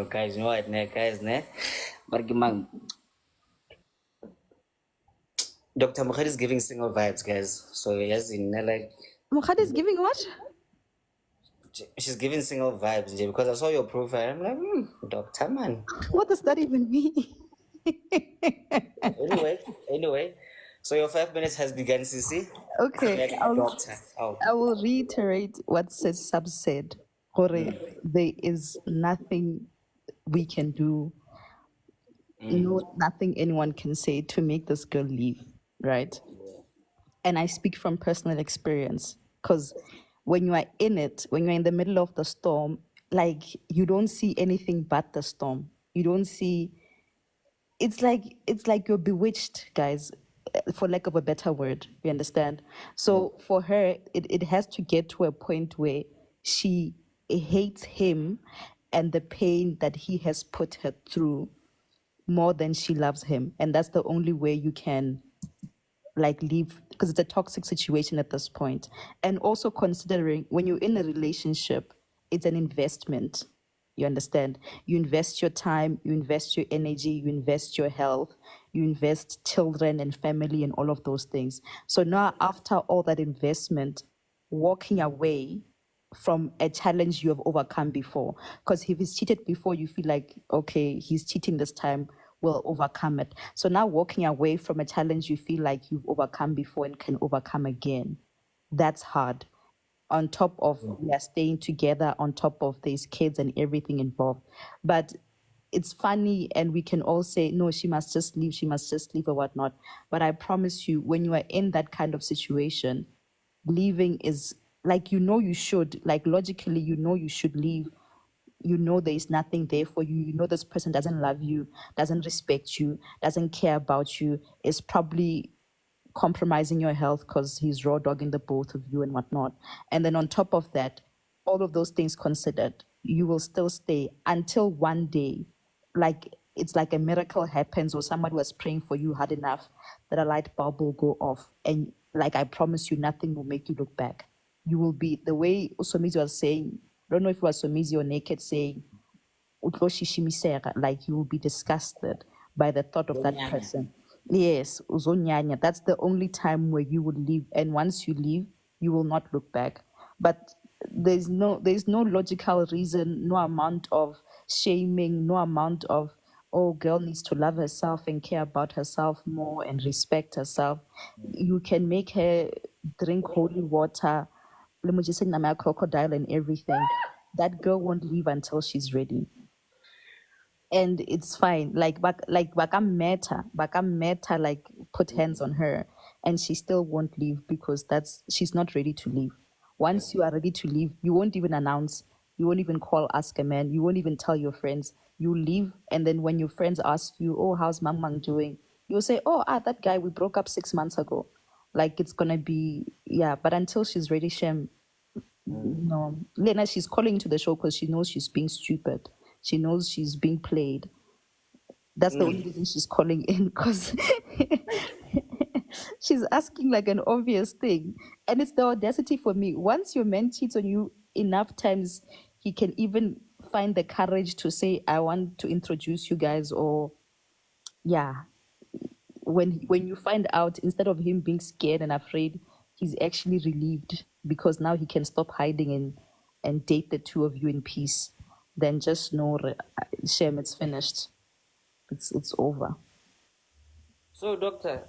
guys, you know what, ne? Guys, ne? But, man, Dr. Mukhad is giving single vibes, guys. So yes, in like Mukhad is giving what? she's giving single vibes, Jay, because I saw your profile. I'm like, Doctor Man. What does that even mean? Anyway. So your 5 minutes has begun, Sisi. Okay, Like a doctor. Oh. I will reiterate what Sab said. Gore, there is nothing we can do, nothing anyone can say to make this girl leave, right? And I speak from personal experience, because when you are in it, when you're in the middle of the storm, like you don't see anything but the storm. You don't see. It's like you're bewitched, guys, for lack of a better word. You understand? So for her, it has to get to a point where she hates him and the pain that he has put her through more than she loves him, and that's the only way you can like leave, because it's a toxic situation at this point. And also considering when you're in a relationship, it's an investment. You understand? You invest your time, you invest your energy, you invest your health, you invest children and family and all of those things. So now after all that investment, walking away from a challenge you have overcome before. Because if he's cheated before, you feel like, okay, he's cheating this time, we'll overcome it. So now walking away from a challenge you feel like you've overcome before and can overcome again, that's hard. On top of we are staying together, on top of these kids and everything involved. But it's funny, and we can all say, no, she must just leave or whatnot. But I promise you, when you are in that kind of situation, leaving is like, you should, like logically, you should leave. There is nothing there for you. This person doesn't love you, doesn't respect you, doesn't care about you, is probably compromising your health because he's raw dogging the both of you and whatnot. And then on top of that, all of those things considered, you will still stay until one day, like it's like a miracle happens, or somebody was praying for you hard enough that a light bulb will go off. And like, I promise you, nothing will make you look back. You will be the way Somizi was saying. I don't know if it was Somizi or Naked saying, like you will be disgusted by the thought of that person. Yes, uzonyanya. That's the only time where you will leave, and once you leave, you will not look back. But there's no logical reason, no amount of shaming, no amount of, oh, girl needs to love herself and care about herself more and respect herself. You can make her drink holy water, crocodile and everything. That girl won't leave until she's ready. And it's fine. Like Baka met her, like put hands on her, and she still won't leave because she's not ready to leave. Once you are ready to leave, you won't even announce, you won't even call, ask a man, you won't even tell your friends. You leave, and then when your friends ask you, oh, how's Mang doing? You'll say, oh, that guy, we broke up 6 months ago. Like, it's gonna be, yeah, but until she's ready, Shem, no. Lena, she's calling into the show because she knows she's being stupid. She knows she's being played. That's the only reason she's calling in, because she's asking like an obvious thing. And it's the audacity for me. Once your man cheats on you enough times, he can even find the courage to say, I want to introduce you guys, or yeah. When you find out, instead of him being scared and afraid, he's actually relieved because now he can stop hiding and date the two of you in peace. Then just know, Shem, it's finished. It's over. So, doctor,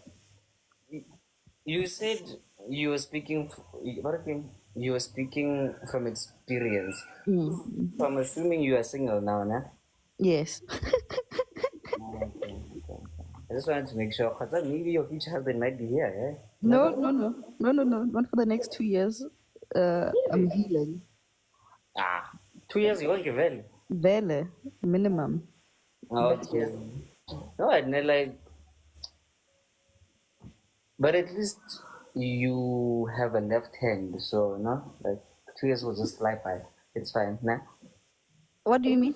you said you were speaking from experience. So I'm assuming you are single now, nah? Yes. Okay. I just wanted to make sure, because maybe your future husband might be here, eh? No. Not for the next 2 years. I'm healing. 2 years, you won't give in. Vele, minimum. Okay. No, I didn't like. But at least you have a left hand, so no, like 2 years will just fly by. It's fine, nah? What do you mean?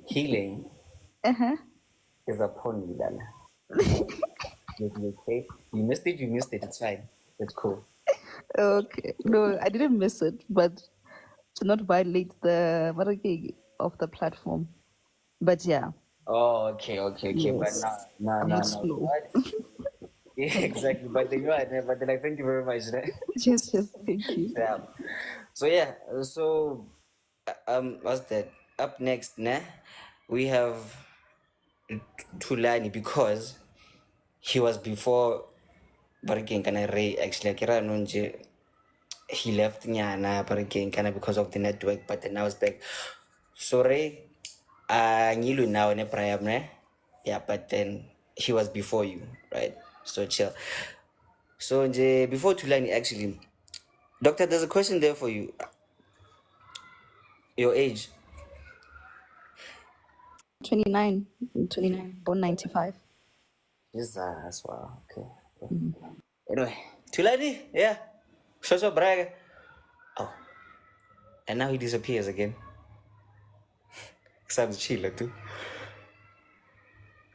Healing is upon you, Lala. Okay? You missed it, it's fine. It's cool. Okay. No, I didn't miss it, but to not violate the of the platform. But yeah, Oh, okay, okay, okay. But Yes. I'm not no. slow. What? Yeah, exactly. But then you are there. But then like, thank you very much. Yes, yes, thank you. Yeah. So yeah. So what's that? Up next, nah, we have Tulani because he was before Bariking Kana Ray actually. Kira Nunje, he left Nyana Bariking Kana because of the network, but then now it's back. So Ray, Nilu now ne Prayam ne, yeah, but then he was before you, right? So chill. So before Tulani actually, doctor, there's a question there for you. Your age. 29, 29, born 95. Jesus, wow, okay. Anyway, Tulani, yeah. So Braga. Oh, and now he disappears again. Sounds chill too.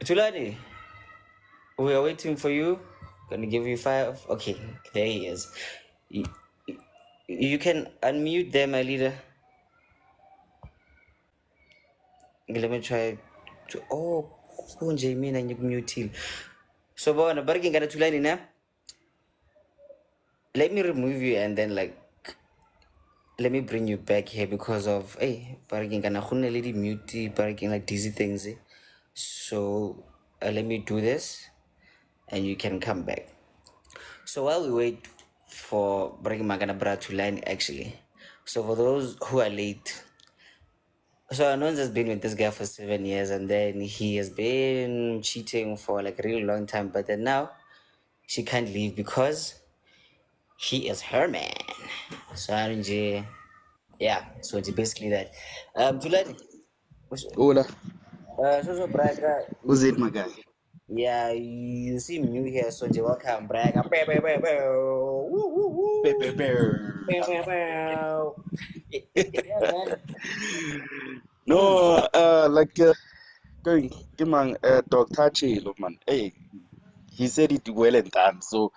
Tulani, we are waiting for you. Gonna give you 5. Okay, there he is. You, you can unmute them, my leader. Let me try to. Oh, kunje mina mute. So, bona barking kana Tulani na. Let me remove you and then like let me bring you back here because of hey barking kana khune lady mute barking like dizzy things. So let me do this and you can come back. So while we wait for Baraki Maganabra to land actually, so for those who are late, so Anons has been with this guy for 7 years and then he has been cheating for like a really long time, but then now she can't leave because he is her man. So Anunje, yeah, so it's basically that. Tulani, Ola, so Braga, who's it, my guy? yeah, you seem new here, so welcome, Braga. Woo, woo, woo. Bow, bow, bow. Yeah, man. Mm. No, going, Kimang, Dr. Chilo, man. Hey, he said it well and done. So,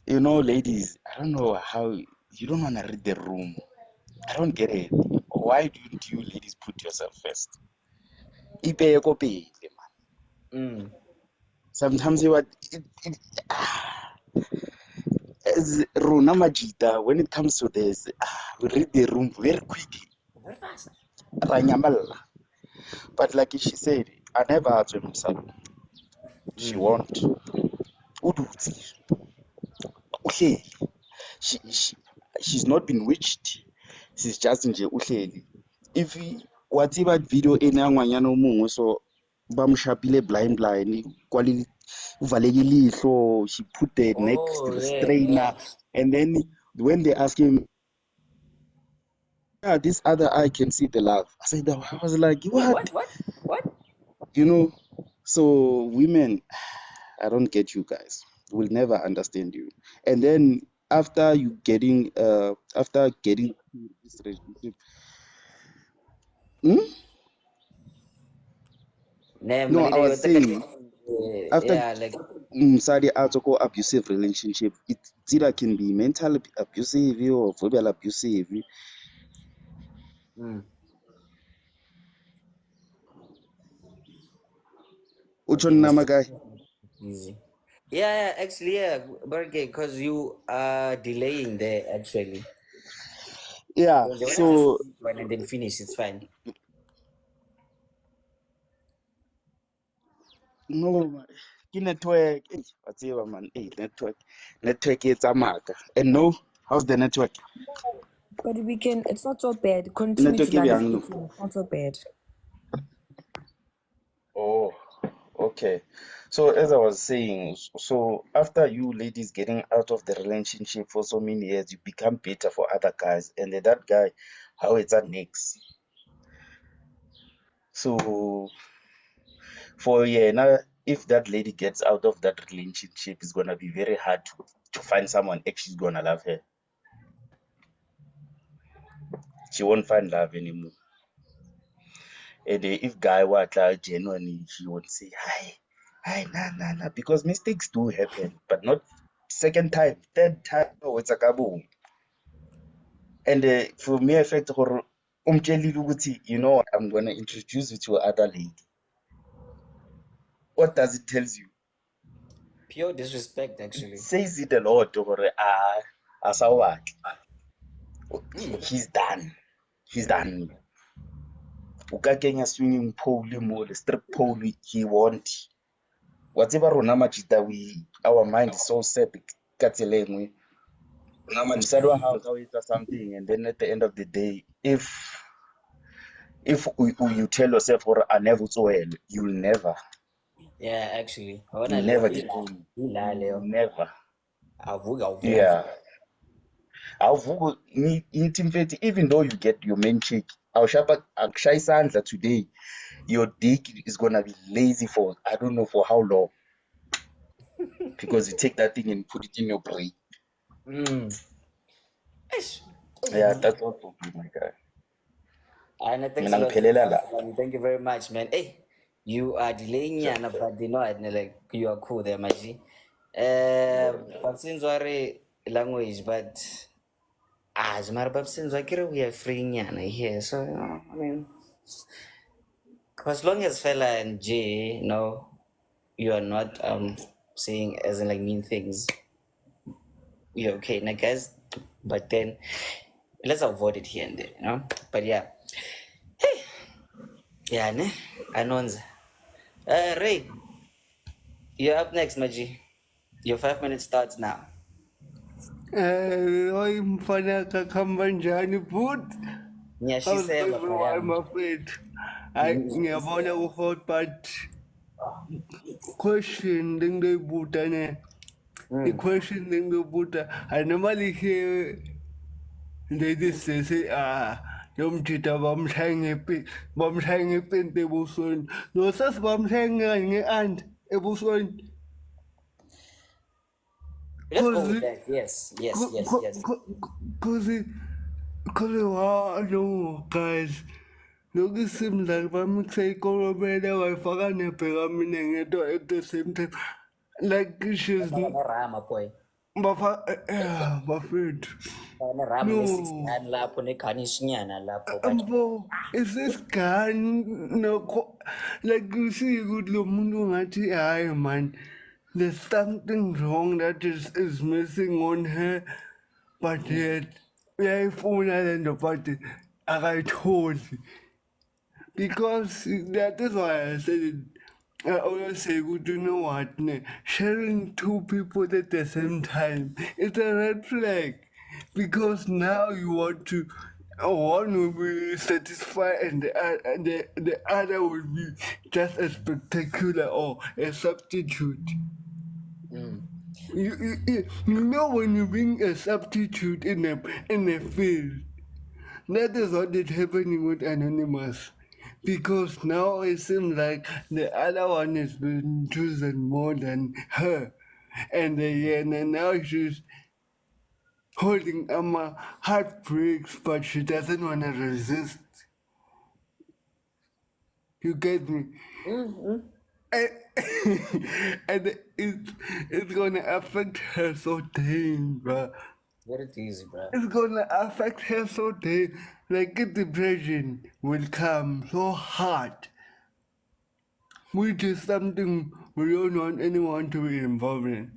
ladies, I don't know how you don't want to read the room. I don't get it. Why don't you ladies put yourself first? Ipe copy, man. Mm. Sometimes as Runa Majita, when it comes to this, we read the room very quickly. Very fast. Ranyamala. But like she said, I never had to himself. She Mm. won't. Udutsi. Uhleli. She's not been witched. She's just nje uhleli. If whatever video enangwanyana omongwe so bamshapile blind kwali uvalekile ihlo, she put the neck Oh, yeah, strainer, yeah. and then when they ask him, yeah, this other eye can see the love. I was like, Wait, what? what? You know, so women, I don't get you guys. Will never understand you. And then after getting this relationship, hmm? Nah, No, I Malida, was you're taking saying after yeah, like, Sadi article abusive relationship, it either can be mental abusive or verbal abusive. mm. Which Okay, one, Mr. guy? Easy. Yeah, actually, yeah, Bargay, because you are delaying there, actually. Yeah. So they want to just So keep one and then finish, it's fine. no, network. Whatever, man. Hey, network is a marker. And no, how's the network? But we can, it's not so bad. Continue Network to is learn young. speaking. It's not so bad. Oh, okay. So as I was saying, so after you ladies getting out of the relationship for so many years, you become better for other guys, and then that guy, how it's at next. So for yeah, now if that lady gets out of that relationship, it's gonna be very hard to find someone actually gonna love her. She won't find love anymore. And if guy were like genuinely, he would say, hi, nah, because mistakes do happen, but not second time, third time. Oh, it's a kaboom. And for me, effect, umtsheli ukuthi, you know what, I'm gonna introduce you to other lady. what does it tell you? Pure disrespect, actually. It says it a lot. He's done. He's done. O ka kenya swimming pool mo le strip pole he won't. Whatever rona majita our mind is so set ka tsela e nngwe. Mosadi wa gago ka o etsa something, and then at the end of the day, if you tell yourself or I never well, you'll never. Yeah, actually. You'll never get home. Never. Yeah. Even though you get your main chick, Sandra today, your dick is gonna be lazy for I don't know for how long. Because you take that thing and put it in your brain. Yeah, that's all for me, my guy. And I think thank you very much, man. Hey, you are delaying me, but you know, like you are cool there, Maji. But since we language, but as my but since we are free here, so you know, I mean, as long as fella and Jay, you are not saying as in like mean things, you're okay, now guys. But then let's avoid it here and there, you know. But yeah. Yeah, ne? Anonza. Ray, you're up next, Maji. Your 5 minutes starts now. Hoy mfana kakamba njani futhi? Ngiyashisela I'm afraid. Ngiyabona u-hot but question lengibuta ne. The question lengibuta I normally hear ladies say yomthita bamshaya ngepente ebusweni. No sas bamshaya nge-aunt ebusweni. Let's go with that. Yes. Because no, guys. Look, it seems like I'm saying, I forgot to pay a minute at the same time. Like, she's. Rama boy. My friend. No. Is this guy no? Like, you see, good Lumunati, I man. There's something wrong that is missing on her, but yet, I found out in the party, I told you. Because that is why I said it. I always say, good, you know what, sharing two people at the same time, it's a red flag. Because now you want to, one will be satisfied and the other will be just as spectacular or a substitute. You know when you bring a substitute in a field, that is what is happening with Anonymous. Because now it seems like the other one has been chosen more than her. And now she's holding heartbreaks, but she doesn't want to resist. You get me? And it's gonna affect her so damn, bro. Very easy, bro. It's gonna affect her so damn. Like depression will come so hard. Which is something we don't want anyone to be involved in.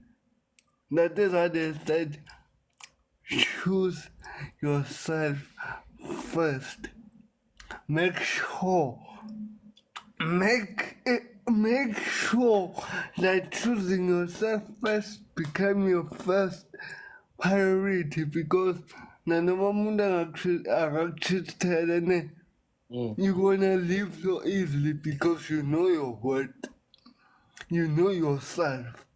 That is why they said, choose yourself first. Make sure that choosing yourself first become your first priority, because you're gonna live so easily because you know your worth. You know yourself.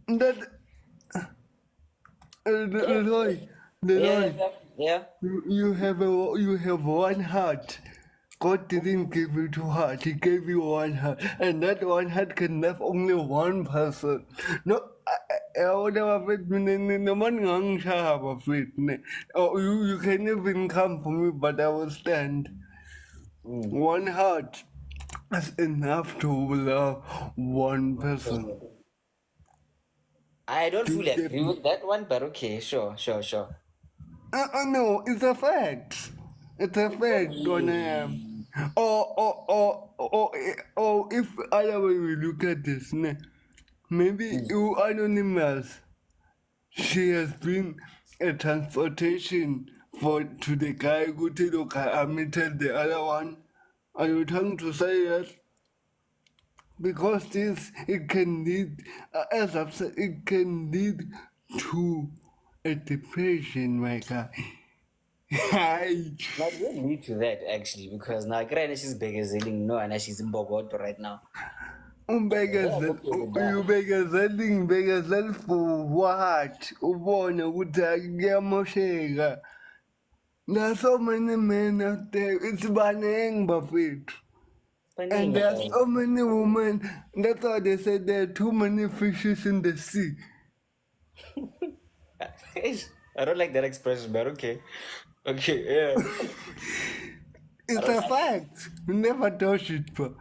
That Leroy, yeah. you have one heart. God didn't give you two hearts, He gave you one heart. And that one heart can love only one person. No, you can even come for me, but I will stand. One heart is enough to love one person. I don't fully agree with that one, but okay, sure. No, it's a fact. It's a fact, Or if other way we look at this, maybe you anonymous. She has been a transportation to the guy who did admitted the other one. Are you trying to say yes? Because this it can lead, as I've said, it can lead to a depression, my guy. Not really lead to that actually, because now she's begging no, and she's in Bogota right now. Ubekezeling for what? Ubone ukuthi kuyamosheka. There are so many men out there. It's baneng bafethu. And there are so many women. That's why they said there are too many fishes in the sea. I don't like that expression, but okay. Okay, yeah. It's a fact. We never touch it, but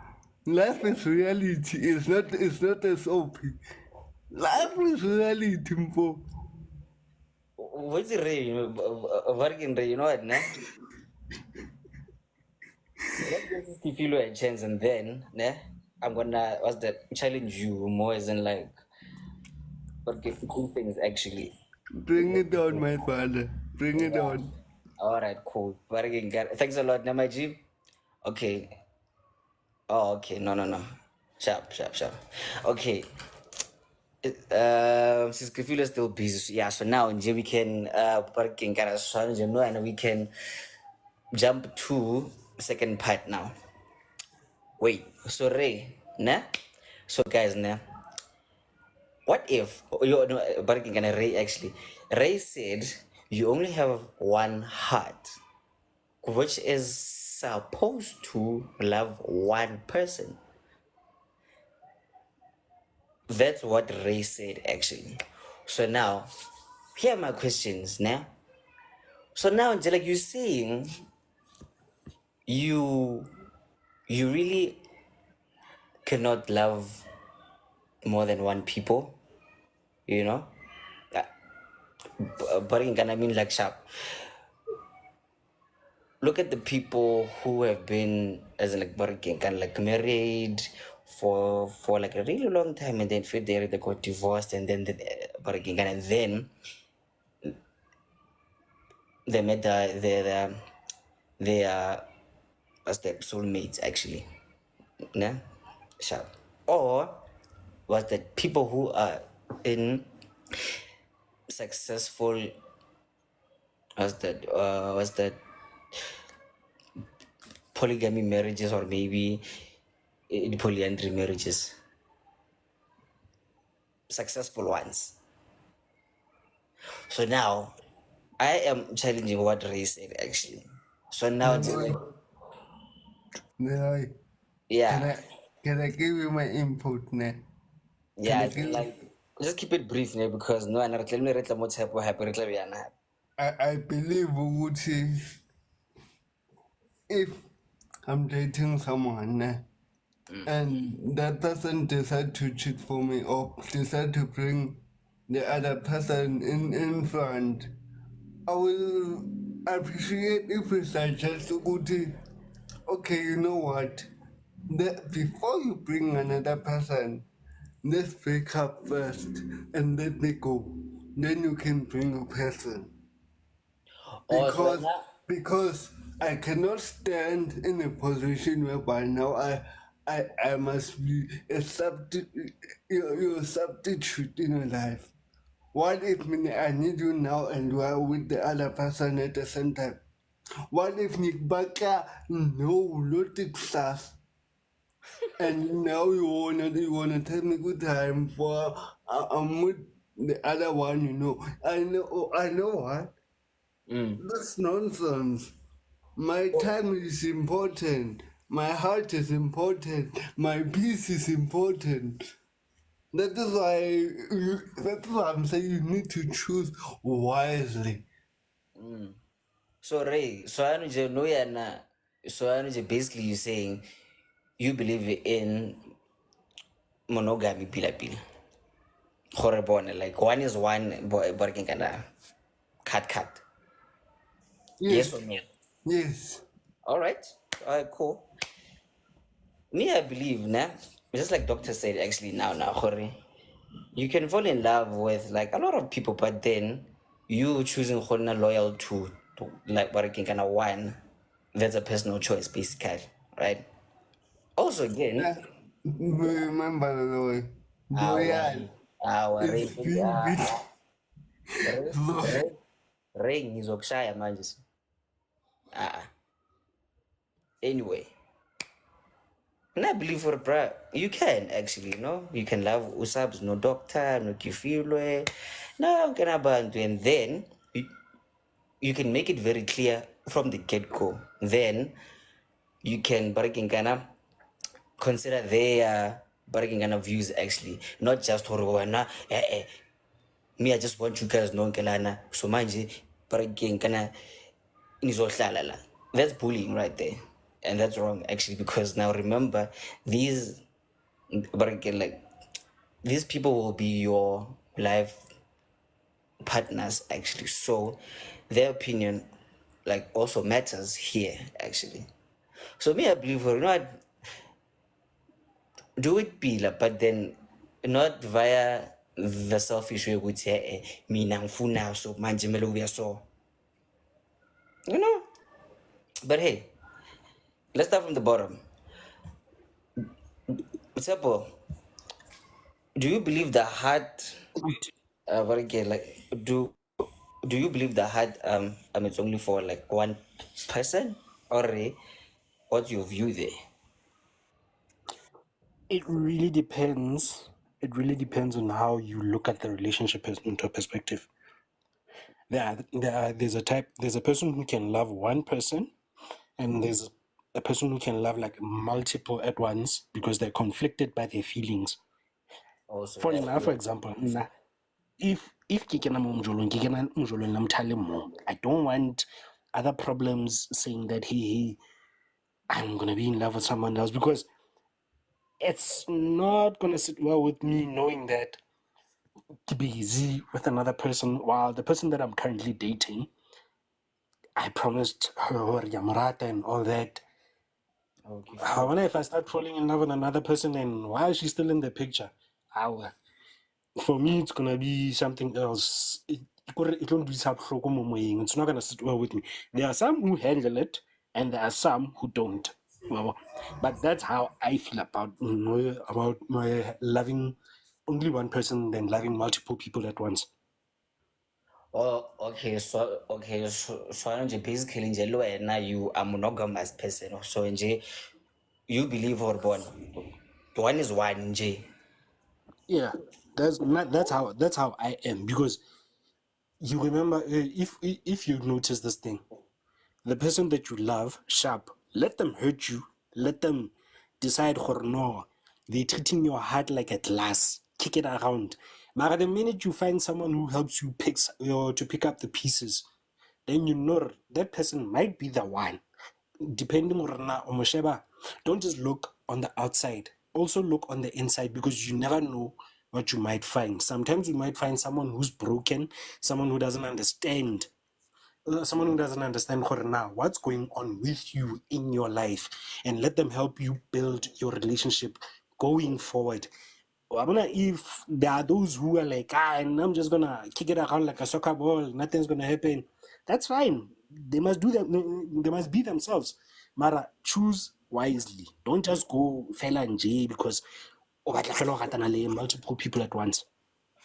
life is reality. It's not a soap. Life is reality, bro. What's the Ray? Working Ray, you know what, nah? Let's give this Kifilo a chance, and then, nah, I'm gonna challenge you more as in like working cool things actually. Bring it on, my father. Bring it on. All right, cool. Thanks a lot, Namaji. Okay. Oh, okay. No. Sharp. Okay. Since Kifilo is still busy, yeah. So now, we can and we can jump to second part now. Wait. So Ray, nah. So guys, nah. What if Ray actually? Ray said you only have one heart, which is supposed to love one person. That's what Ray said actually. So now, here are my questions now. So now, like you're saying, you really cannot love more than one people, you know? But I mean like sharp. Look at the people who have been as in like kind of like married for like a really long time, and then they got divorced, and then and then they met their what's that, soulmates actually. Nah? Sharp. Or was that people who are in successful was that polygamy marriages, or maybe polyandry marriages, successful ones. So now I am challenging what Ray said actually. So now yeah, Can I give you my input now? yeah, like just keep it brief now, because no, and tell me what's happening. I believe Uguti, if I'm dating someone and that person decide to cheat for me or decide to bring the other person in front, I will appreciate if we suggest Uguti, okay, you know what? Before you bring another person, let's break up first and let me go. Then you can bring a person. Because I cannot stand in a position whereby now I must be your substitute in your life. What if I need you now and you are with the other person at the same time? What if Nikbaka no logic stuff? And now you wanna tell me good time for I'm with the other one, you know. I know what. That's nonsense. My time is important. My heart is important. My peace is important. That's why I'm saying you need to choose wisely. So Ray, so I know basically you're saying you believe in monogamy pila. Horrible, like one is one, working kind of cut. Yes or no? Yes. All right. Alright, cool. Me, I believe, nah, just like doctor said actually now, Hori, you can fall in love with like a lot of people, but then you choosing Horna loyal to like what I can kind of one, that's a personal choice basically, right? Also again, Remember, Lord, our loyal our is being ring is okshaya manje. Anyway, and I believe for bra, you can actually, you can love usabs no doctor, no kifilwe, no kanabantu, and then you can make it very clear from the get-go. Then you can barikingana consider their barikingana views actually, not just horwana me, I just want you guys nonkelana so manje barikingana nizohlala la. That's bullying right there. And that's wrong actually, because now remember these but again, like these people will be your life partners actually, so their opinion like also matters here actually. So me, I believe, you know what, do it pila, but then not via the selfish way would say mina ngifuna so manje kumele kube so, you know. But hey, let's start from the bottom. Example, do you believe the heart but again, like do you believe the heart it's only for like one person, or what's your view there? It really depends. It really depends on how you look at the relationship into a perspective. There's a person who can love one person, and there's a person who can love like multiple at once because they're conflicted by their feelings. Also, For yeah, now, for example, if ke kena mo mjolong, ke kena mjolong la motho a le mong. I don't want other problems saying that he I'm gonna be in love with someone else, because it's not gonna sit well with me knowing that to be easy with another person while the person that I'm currently dating, I promised her Yamurata and all that. okay, However, if I start falling in love with another person and why is she still in the picture? For me, it's gonna be something else. It won't be it's not gonna sit well with me. There are some who handle it, and there are some who don't. Well, but that's how I feel about my loving only one person than loving multiple people at once. oh okay, so nje basically nje lo wena you are monogamous person, so nje you believe or born one is one nje. Yeah, that's how I am, because you remember, if you notice this thing, the person that you love, sharp, let them hurt you, let them decide no, they're treating your heart like a glass, kick it around. But the minute you find someone who helps you to pick up the pieces, then you know that person might be the one. Depending on Omosheba, don't just look on the outside, also look on the inside, because you never know what you might find. Sometimes you might find someone who's broken, someone who doesn't understand now what's going on with you in your life, and let them help you build your relationship going forward. If there are those who are like, and I'm just gonna kick it around like a soccer ball, nothing's gonna happen, that's fine. They must do that. They must be themselves. Mara, choose wisely. Don't just go fella and J because multiple people at once.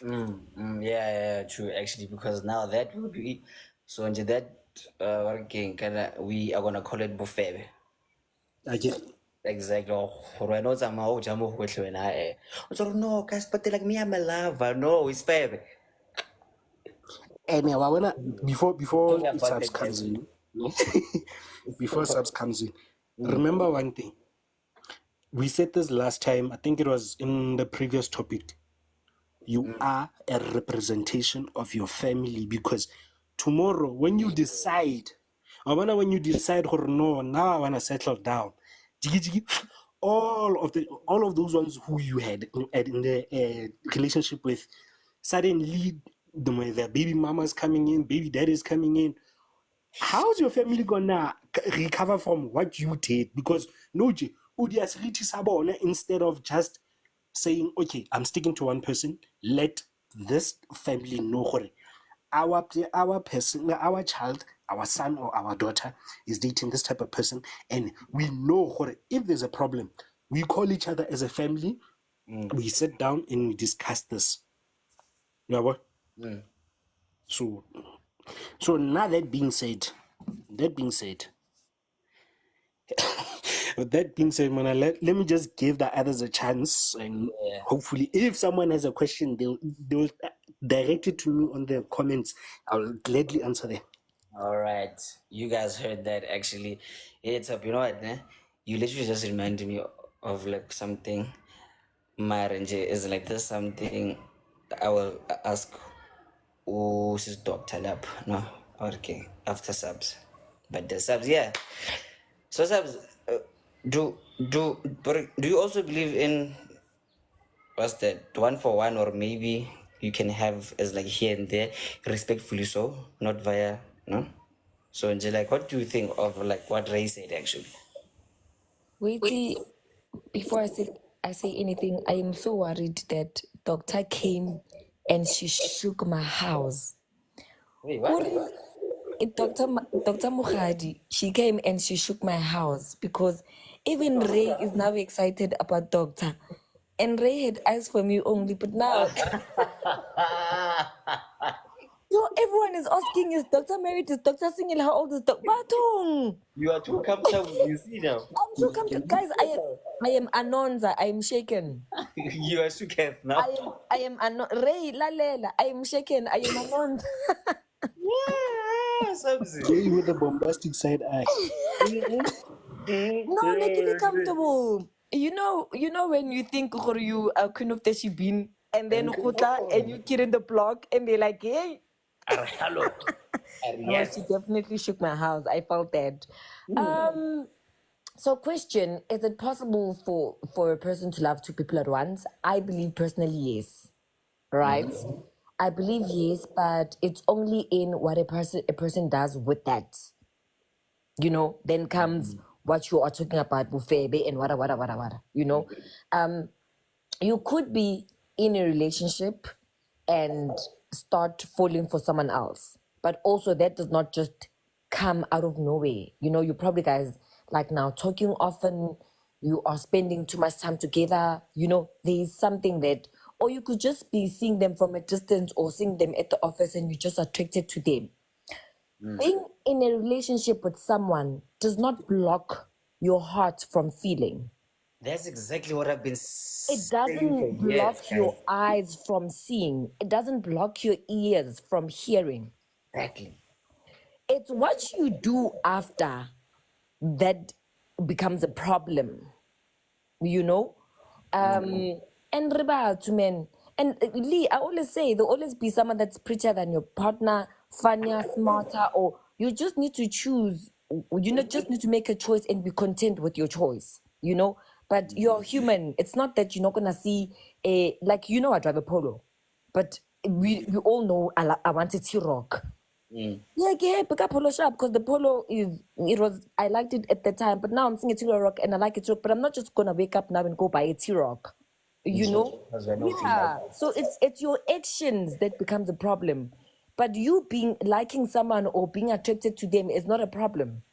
Yeah, true actually, because now that would be so nje that working kinda we are gonna call it buffet. I get. Exactly. Right now, I'm out. I'm out with you, so no, guys, but like me, I'm a lover. No, it's fair. And before Talking about subs that comes actually. in, before subs comes in, remember one thing. We said this last time. I think it was in the previous topic. You are a representation of your family, because tomorrow when you decide, when you decide, oh no, now I want to settle down, all of those ones who you had in the relationship with, suddenly the baby mama's coming in, baby daddy's coming in. How's your family gonna recover from what you did? Because Noji, instead of just saying, okay, I'm sticking to one person, let this family know our person, our child, our son or our daughter is dating this type of person, and we know if there's a problem, we call each other as a family, we sit down and we discuss this. You know what? So now that being said, with that being said, Mona, let me just give the others a chance, and hopefully, if someone has a question, they'll direct it to me on the comments. I'll gladly answer them. All right, you guys heard that actually. It's up. You know what? You literally just reminded me of like something. My range is like this something I will ask. Oh, this is Doctor Lab. No, okay. After subs, but the subs, yeah. So subs, do you also believe in what's that 1 for 1, or maybe you can have as like here and there, respectfully so, not via no. So Angela, like, what do you think of like what Ray said actually? Wait, see, before I say anything, I am so worried that doctor came and she shook my house. Wait, what? Dr. Mukhadi, she came and she shook my house because even Ray is now excited about doctor. And Ray had eyes for me only, but now everyone is asking, is doctor married? Is doctor single? How old is doctor? Batong! You are too comfortable, you see now. I'm too comfortable. Guys, I am Anonza. I am shaken. You are shook now. I am Ray Lalela. I am shaken. I am Anonza. Yeah, something. Jay with the bombastic side eye. No, make me comfortable. You know when you think you are Queen of the Shibin and then and you get in the block and they're like, hey. Hello. No, she definitely shook my house. I felt that. So question, is it possible for a person to love two people at once? I believe personally yes. Right? I believe yes, but it's only in what a person does with that. Then comes what you are talking about, bufebe and wada. You could be in a relationship and start falling for someone else, but also that does not just come out of nowhere. You probably guys like now talking often, you are spending too much time together, there's something that, or you could just be seeing them from a distance or seeing them at the office and you're just attracted to them. Being in a relationship with someone does not block your heart from feeling. That's exactly what I've been saying. It doesn't block your eyes from seeing. It doesn't block your ears from hearing. Exactly. It's what you do after that becomes a problem. And riba to men. And Lee, I always say there'll always be someone that's prettier than your partner, funnier, smarter, or you just need to choose. Just need to make a choice and be content with your choice. But you're human. It's not that you're not gonna see I drive a Polo, but we all know I want a T-Rock. Yeah, pick up Polo shop because the Polo I liked it at the time, but now I'm seeing a T-Rock and I like it too. But I'm not just gonna wake up now and go buy a T-Rock. So it's your actions that becomes a problem, but you liking someone or being attracted to them is not a problem.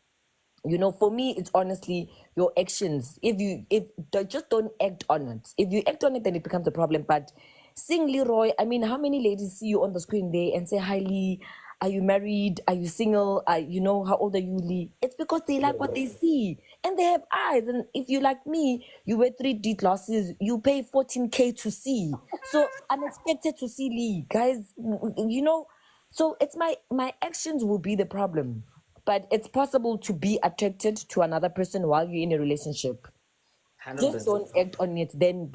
For me, it's honestly your actions. Just don't act on it. If you act on it, then it becomes a problem. But seeing Leroy, I mean, how many ladies see you on the screen there and say, hi Lee, are you married? Are you single? How old are you, Lee? It's because they like what they see. And they have eyes. And if you like me, you wear 3D glasses, you pay 14K to see. So I'm expected to see Lee. Guys, so it's my actions will be the problem. But it's possible to be attracted to another person while you're in a relationship. 100%. Just don't act on it. Then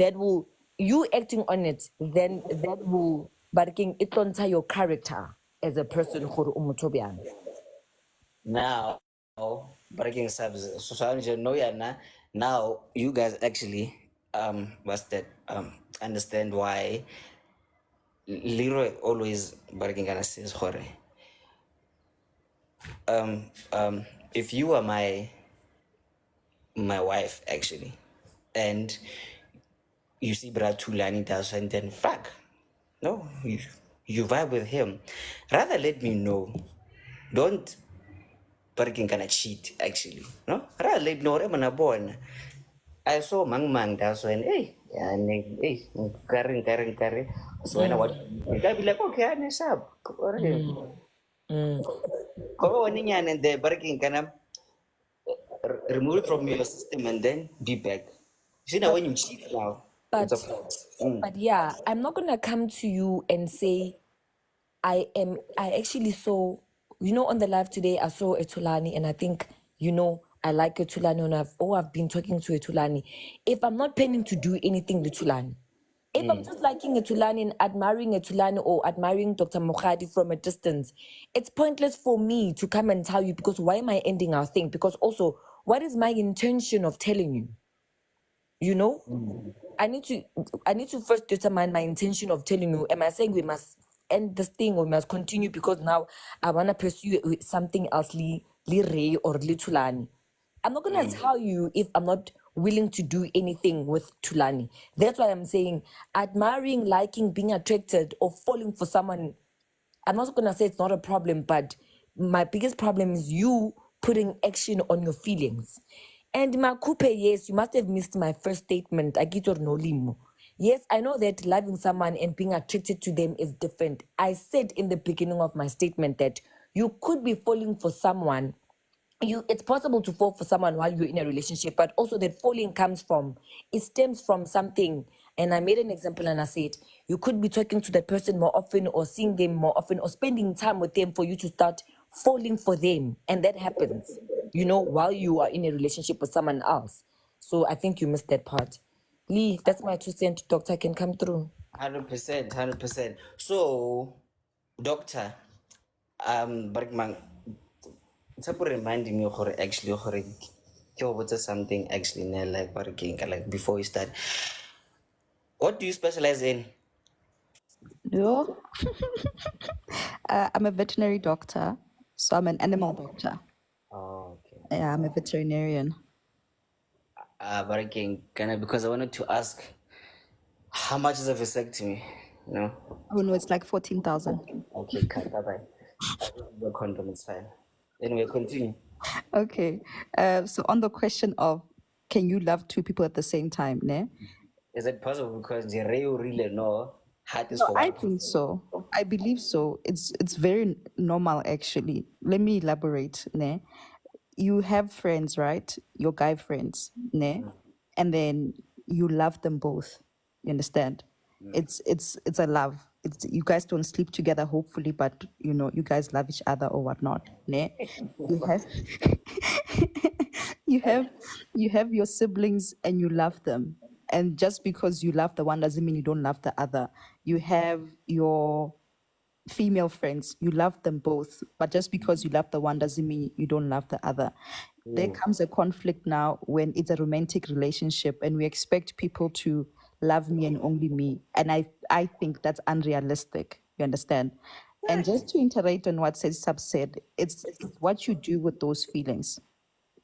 you acting on it, then that will, it will your character as a person. Now, breaking subs. So now you guys actually understand why Leroy always breaking says If you are my wife actually, and you see Brad Tulani does, and then fuck, no, you vibe with him. Rather let me know. Don't parking gonna cheat actually. No, rather let me know. I'm born. I saw Mang that's when hey, yeah, hey, carrying. So when I watch, I be like, okay, I know up. Kau warning yan and the parking kana remove it from your system and then be back. You see now when you cheat now, it's a But fault. but yeah, I'm not gonna come to you and say I actually saw, on the live today I saw Etulani, and I think, I like Etulani, and I've been talking to Etulani. If I'm not planning to do anything with Etulani, if I'm just liking Etulani and admiring Etulani or admiring Dr. Mokhadi from a distance, it's pointless for me to come and tell you, because why am I ending our thing? Because also, what is my intention of telling you? You know? I need to first determine my intention of telling you. Am I saying we must end this thing, or we must continue because now I want to pursue something else, Ray or Tulani? I'm not gonna tell you if I'm not willing to do anything with Tulani. That's why I'm saying admiring, liking, being attracted, or falling for someone, I'm not gonna say it's not a problem, but my biggest problem is you putting action on your feelings. And Makupe, yes, you must have missed my first statement. Agitor no limo. Yes, I know that loving someone and being attracted to them is different. I said in the beginning of my statement that you could be falling for someone. It's possible to fall for someone while you're in a relationship, but also that falling stems from something. And I made an example and I said, you could be talking to that person more often, or seeing them more often, or spending time with them for you to start falling for them. And that happens, while you are in a relationship with someone else. So I think you missed that part. Lee, that's my 2 cents. Doctor can come through. 100%. So, doctor, Bergman, it's about reminding me of actually what's something actually like working like before we start. What do you specialize in? No. I'm a veterinary doctor, so I'm an animal doctor. Oh, okay. Yeah, I'm a veterinarian. Working because I wanted to ask how much is a vasectomy? Oh no, it's like 14,000. Okay, cut. Bye. The condom is fine. Anyway, continue. Okay. So on the question of, can you love two people at the same time, ne? Is it possible? Because the real really know heart is No, for I one. think so. I believe so. It's very normal actually. Let me elaborate, ne? You have friends, right? Your guy friends, ne? And then you love them both. You understand? It's a love. It's, you guys don't sleep together, hopefully, but you guys love each other or whatnot, ne? You have you have you have your siblings and you love them, and just because you love the one doesn't mean you don't love the other. You have your female friends, you love them both, but just because you love the one doesn't mean you don't love the other. There comes a conflict now when it's a romantic relationship and we expect people to love me and only me, and I think that's unrealistic. You understand? And just to iterate on what Sub said, it's what you do with those feelings.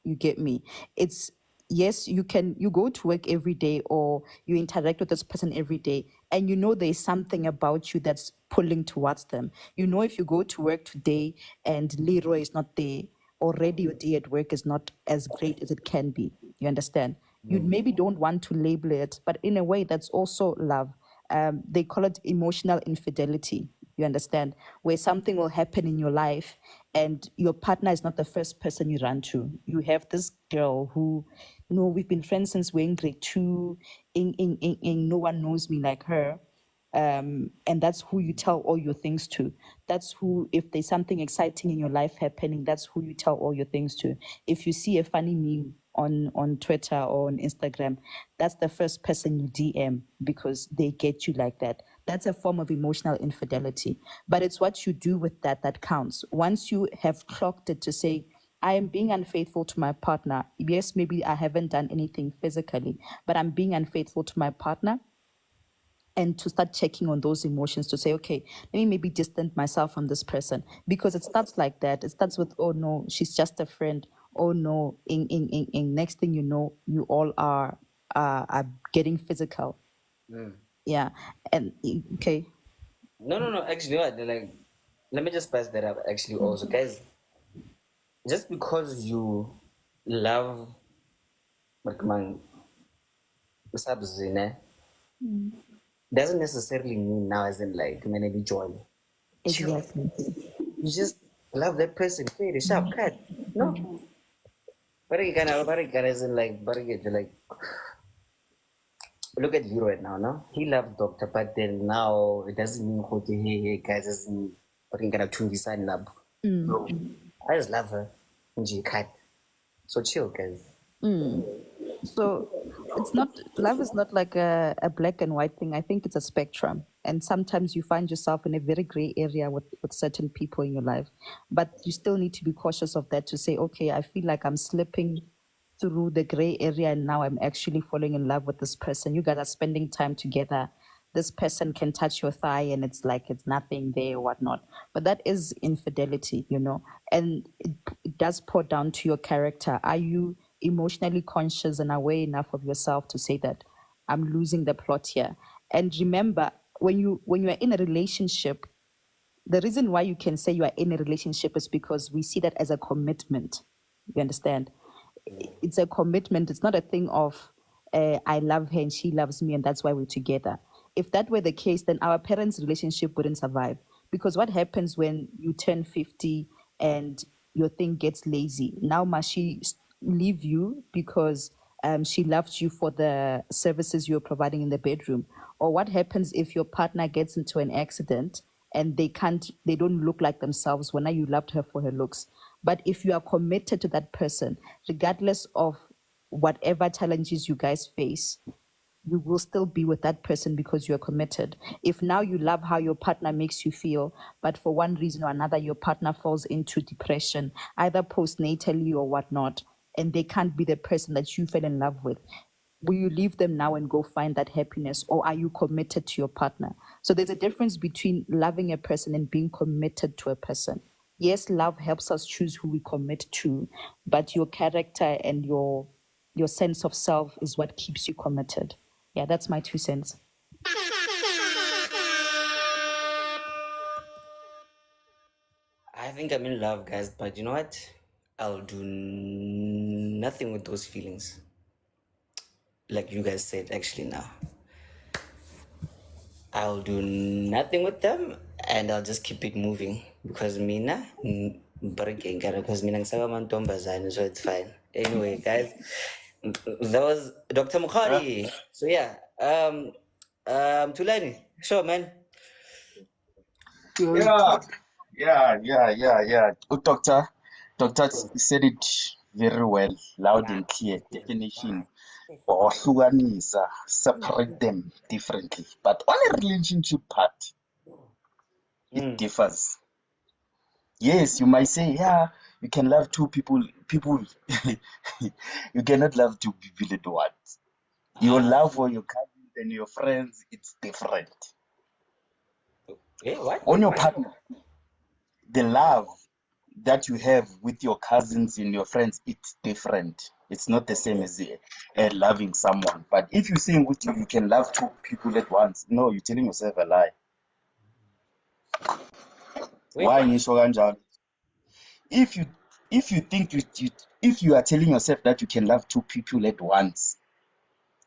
You get me? It's, yes, you go to work every day or you interact with this person every day, and there's something about you that's pulling towards them. If you go to work today and Leroy is not there, already your day at work is not as great as it can be. You understand? You maybe don't want to label it, but in a way that's also love. They call it emotional infidelity. You understand? Where something will happen in your life and your partner is not the first person you run to. You have this girl who, we've been friends since we're in grade 2. No one knows me like her. And that's who you tell all your things to. That's who, if there's something exciting in your life happening, that's who you tell all your things to. If you see a funny meme on Twitter or on Instagram, that's the first person you DM because they get you like that. That's a form of emotional infidelity. But it's what you do with that counts. Once you have clocked it to say, I am being unfaithful to my partner. Yes, maybe I haven't done anything physically, but I'm being unfaithful to my partner. and to start checking on those emotions to say, okay, let me maybe distance myself from this person, because it starts like that. It starts with, oh no, she's just a friend. Oh no, in next thing you know, you all are getting physical. Yeah. And okay. No. Actually, what? Like, let me just spice that up. Actually, also, guys, just because you love, like, man, subs, doesn't necessarily mean now as in like maybe joy. Chill. Exactly. You just love that person. Fair, sharp, cut. No. But you can as in like look at Leroy right now, no? He loves Doctor, but then now it doesn't mean hey guys doesn't but you can tune sign up. No. I just love her. Nje cut. So chill, guys. So it's not, love is not like a black and white thing. I think it's a spectrum. And sometimes you find yourself in a very gray area with certain people in your life. But you still need to be cautious of that to say, okay, I feel like I'm slipping through the gray area and now I'm actually falling in love with this person. You guys are spending time together. This person can touch your thigh and it's like it's nothing there or whatnot. But that is infidelity, and it does pour down to your character. Are you emotionally conscious and aware enough of yourself to say that I'm losing the plot here? And remember, when you are in a relationship, the reason why you can say you are in a relationship is because we see that as a commitment. You understand? It's a commitment. It's not a thing of I love her and she loves me and that's why we're together. If that were the case, then our parents' relationship wouldn't survive. Because what happens when you turn 50 and your thing gets lazy? Now must she leave you because she loved you for the services you're providing in the bedroom? Or what happens if your partner gets into an accident and they don't look like themselves when you loved her for her looks? But if you are committed to that person, regardless of whatever challenges you guys face, you will still be with that person because you're committed. If now you love how your partner makes you feel, but for one reason or another, your partner falls into depression, either postnatally or whatnot, and they can't be the person that you fell in love with, will you leave them now and go find that happiness, or are you committed to your partner? So there's a difference between loving a person and being committed to a person. Yes, love helps us choose who we commit to, but your character and your sense of self is what keeps you committed. Yeah, that's my 2 cents. I think I'm in love, guys, but you know what? I'll do nothing with those feelings. Like you guys said, actually, now. I'll do nothing with them and I'll just keep it moving because mina because mina ngisaba amantombazane, so it's fine. Anyway, guys, that was Dr. Mukhari. So yeah, Tulani, sure, man. Yeah. Doctor said it very well, loud and clear. Definition or separate them differently. But on a relationship part, it differs. Yes, you might say, yeah, you can love two people. You cannot love two people at once. Your love for your cousins and your friends, it's different. What? On your partner, the love that you have with your cousins and your friends, it's different. It's not the same as loving someone. But if you're saying you can love two people at once, no, you're telling yourself a lie. Why ngisho kanjalo? If you think if you are telling yourself that you can love two people at once,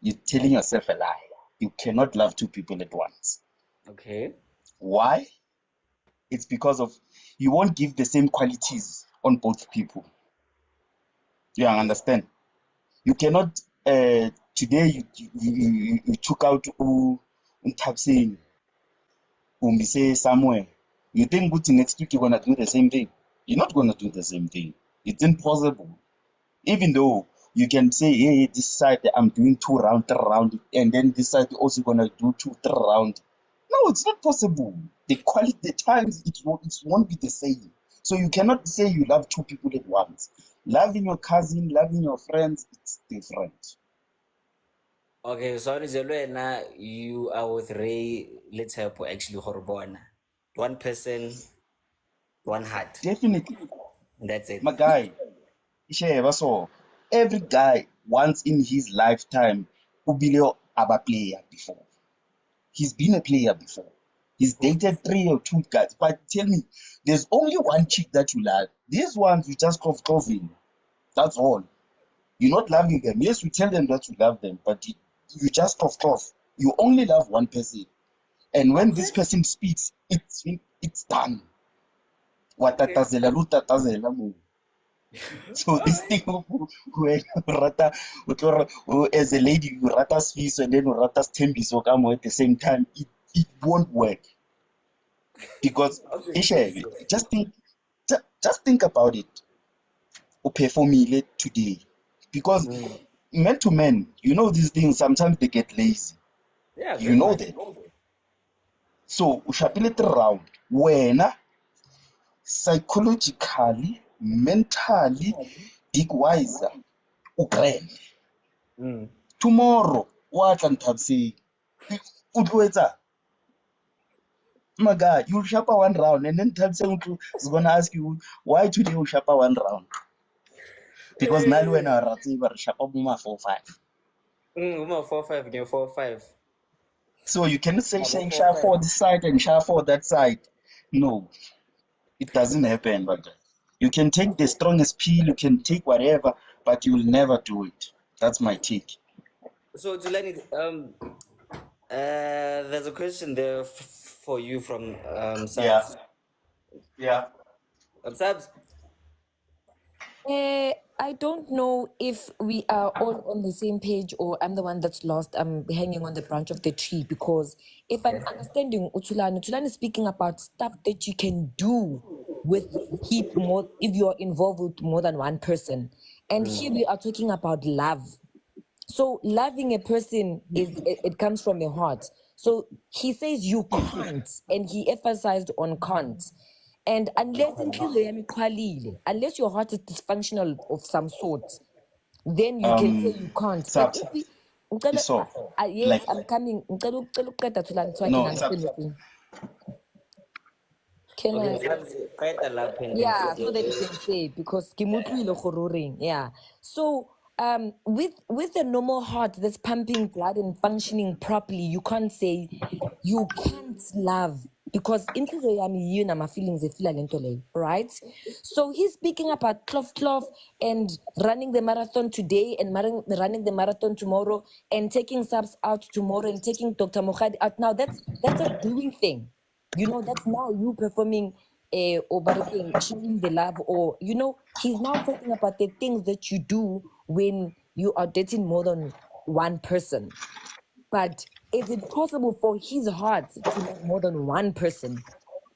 you're telling yourself a lie. You cannot love two people at once. Okay. Why? It's because of you won't give the same qualities on both people. You understand? You cannot today you took out Untapsing Umbise somewhere. You think next week you're gonna do the same thing. You're not gonna do the same thing. It's impossible. Even though you can say, hey, this side I'm doing 2 round, 3 round, and then this side also gonna do 2, 3 round. No, it's not possible. The quality, the times, it won't be the same. So you cannot say you love two people at once. Loving your cousin, loving your friends, it's different. Okay, so you are with Ray Letepo actually Horbona. One person, one heart. Definitely, And that's it. my guy. Isheba, so every guy once in his lifetime ubile aba player before. He's been a player before. He's dated 3 or 2 guys. But tell me, there's only one chick that you like. These ones you just cough in. That's all. You're not loving them. Yes, you tell them that you love them, but you just cough. You only love one person. And when this person speaks, it's done. Watatazela lutatazela mo. So this thing where as a lady you rata sfiso and then you rata stembiso kamo at the same time, it won't work. Because just think about it. Uphefumile today. Because men to men, you know these things sometimes they get lazy. Yeah, You very know much. that. So ushapile round wena psychologically, mentally, dick wiser, ugrand. Tomorrow, what and say, my God, you shapa one round, and then Tabse is gonna ask you why today you shapa one round. Because now when I shapa buma 4-5. 4-5, game 4-5. So you cannot say About share 4-5. for this side and share for that side. No, it doesn't happen. But you can take the strongest pill, you can take whatever, but you will never do it. That's my take. So Tulani, there's a question there for you from Yeah, Sabs. yeah. Sabs, I don't know if we are all on the same page or I'm the one that's lost. I'm hanging on the branch of the tree because if I'm understanding Utulani is speaking about stuff that you can do with more if you're involved with more than one person. And here we are talking about love. So loving a person it comes from your heart. So he says you can't, and he emphasized on can't. And unless unless your heart is dysfunctional of some sort, then you can say you can't. But Subs. if we So, yes, like, I'm coming. Ngicela ukuqeda Thulani, so I can no, understand Subs. what you. Can okay, I? Sabs, quite a lot pending. Yeah, so that you can say because kimutlwile go roring. Yeah. So with the normal heart that's pumping blood and functioning properly, you can't say you can't love because inhliziyo yami yiyo nama feelings efila lento leyo, right? So he's speaking about cloth and running the marathon today and running the marathon tomorrow and taking subs out tomorrow and taking Dr. Mohadi out. Now that's a doing thing. You know, that's now you performing or showing the love, or he's now talking about the things that you do when you are dating more than one person. But is it possible for his heart to love more than one person?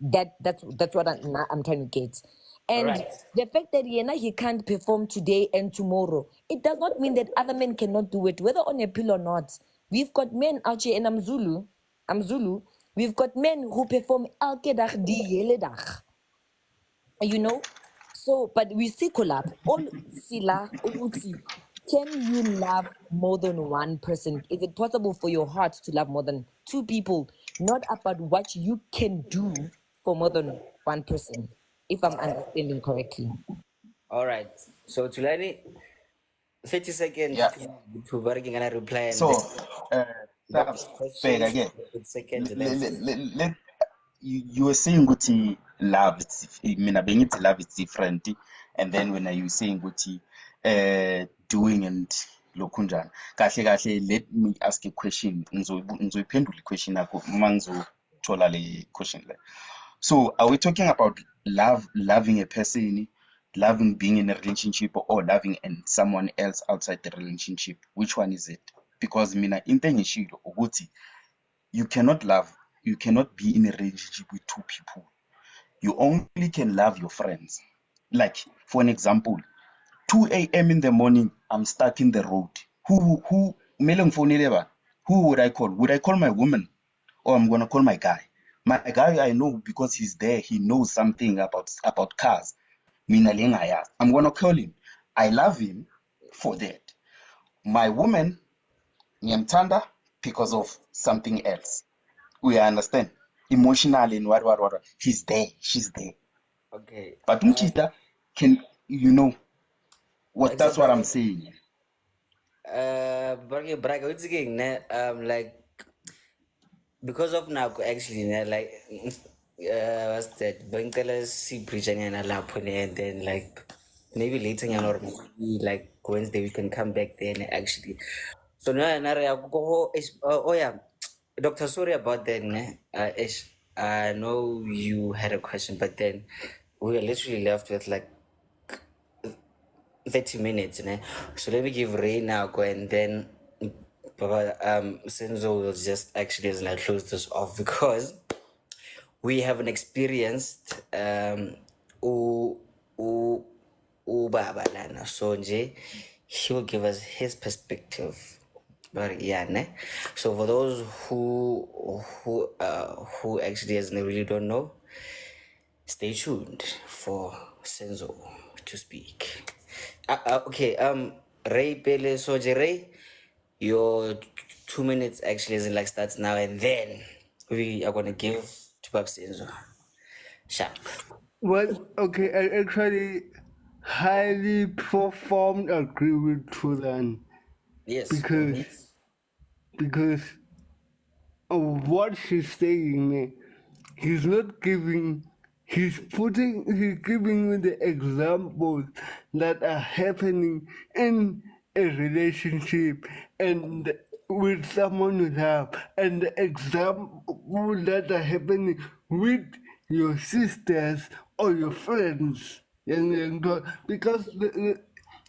That's what I'm trying to get. All And right. the fact that he can't perform today and tomorrow, it does not mean that other men cannot do it, whether on a pill or not. We've got men out here, and I'm Zulu. We've got men who perform elke dag die hele dag. So but we see collab all sila ukuthi, can you love more than one person? Is it possible for your heart to love more than two people? Not about what you can do for more than one person, if I'm understanding correctly. All right. So Tulani, 30 seconds Yeah. to working and I reply and So, then that Subs, is beg questions, again. 30 seconds and then You were saying Guti love, mina bengithi love is different. And then when you saying Guti doing and lokunjani. Kahle, let me ask a question. Ngizoyiphendula question yakho uma ngizothola le question le. So, are we talking about loving a person, loving being in a relationship, or loving someone else outside the relationship? Which one is it? Because mina into engishilo ukuthi you cannot be in a relationship with two people. You only can love your friends. Like, for an example, 2 a.m. in the morning, I'm stuck in the road. Who would I call? Would I call my woman, or I'm gonna call my guy? My guy I know because he's there. He knows something about cars. I'm gonna call him. I love him for that. My woman, Ngiyamthanda because of something else. We understand. Emotionally and what. He's there. She's there. Okay. But umchita can, that's what I'm Exactly. saying. Braga, what's again? Like because of now, actually, like what's that? Bankala see preaching and and then like maybe later or maybe like Wednesday we can come back then actually. So now, oh yeah, Doctor, sorry about that. Ish, I know you had a question, but then we were literally left with like 30 minutes. So let me give Ray now go and then Baba Senzo will just actually like close this off because we have an experienced u u ubaba lana so nje he will give us his perspective. But yeah, ne? So for those who actually really don't know, stay tuned for Senzo to speak. Okay, Ray Pele Soje Ray, your 2 minutes actually is like starts now, and then we are gonna give to Pap Senzo. Sharp. Well, okay, I actually highly performed agree with Turan Yes. because of what she's saying. He's not giving. He's giving me the examples that are happening in a relationship and with someone you love, and the examples that are happening with your sisters or your friends. Because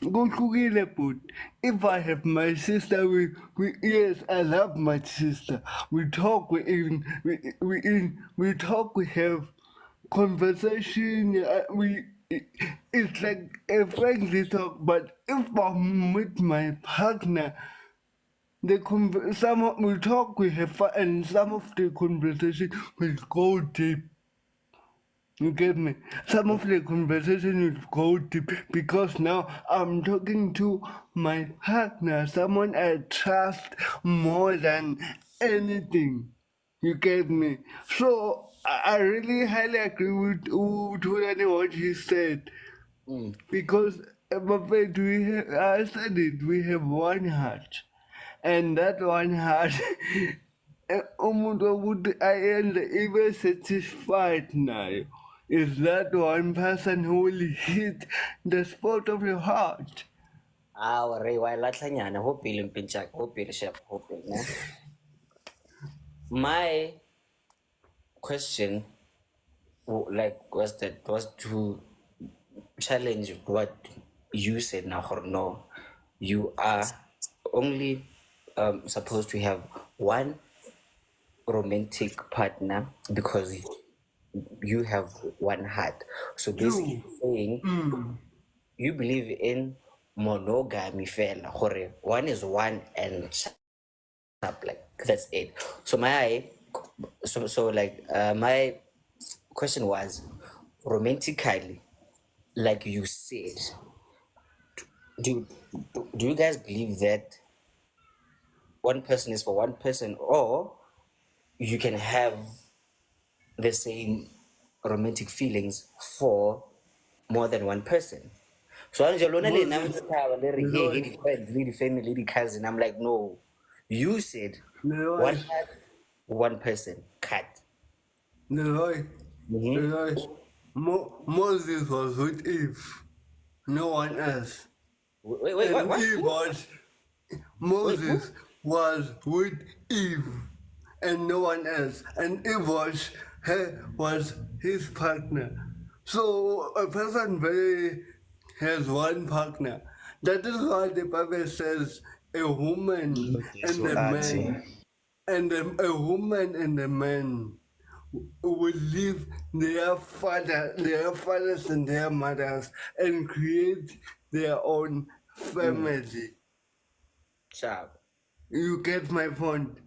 kuhlukile but if I have my sister, yes, I love my sister. We talk, we talk, we have conversation. It's like a friendly talk. But if I'm with my partner, some we talk, we have fun, and some of the conversation will go deep. You get me? Some of the conversation will go deep because now I'm talking to my partner, someone I trust more than anything. You get me? So I really highly agree with what he said because Mbappe, I said it, we have one heart, and that one heart. Umuntu would I end even satisfied now is that one person who will hit the spot of your heart. Ray, why latlanyana, hope in pinchak, hope in shep, hope in. My question, was to challenge what you said now, or no, you are only supposed to have one romantic partner because you have one heart. So basically saying you believe in monogamy fella. One is one and up like that's it. So my question was romantically, like you said, do you guys believe that one person is for one person, or you can have the same romantic feelings for more than one person? So Moses, hey, Leroy, the friends, the family, the cousin. I'm like, no. You said one Leroy, heart, one person, cut. Leroy, Mm-hmm. Leroy. Moses was with Eve, no one else. Wait, And what? Eve was Wait, who? Moses was with Eve and no one else. And Eve was his partner. So a person has one partner. That is why the Bible says a woman and a man and a woman and a man will leave their fathers and their mothers and create their own family. Sharp. You get my point.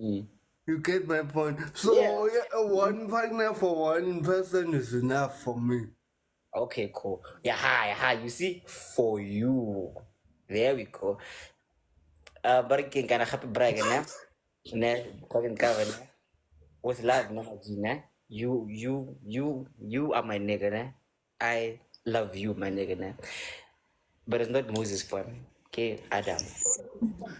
Mm. You get my point. Yeah. So one partner for one person is enough for me. Okay, cool. Yeah, hi. You see, for you. There we go. But king kind of happy brag, ne, talking cover, with love, ne, you are my nigga, ne. I love you, my nigga, ne. But it's not Moses for me, okay, Adam.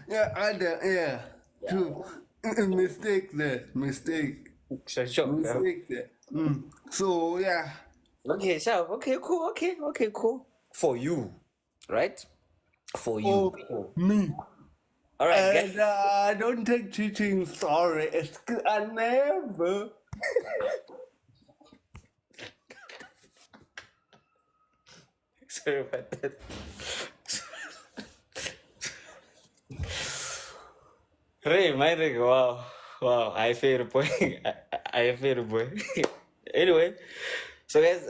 Yeah, yeah. True. Mistake there. Mistake. Sure. Mistake there. So yeah. Okay, so okay, cool, okay, cool. For you, right? For you. For me. All right, guys. And I don't take cheating sorry. I never. Sorry about that. Ray, my nigga, wow, I failed a point. I failed a point. Anyway, so guys,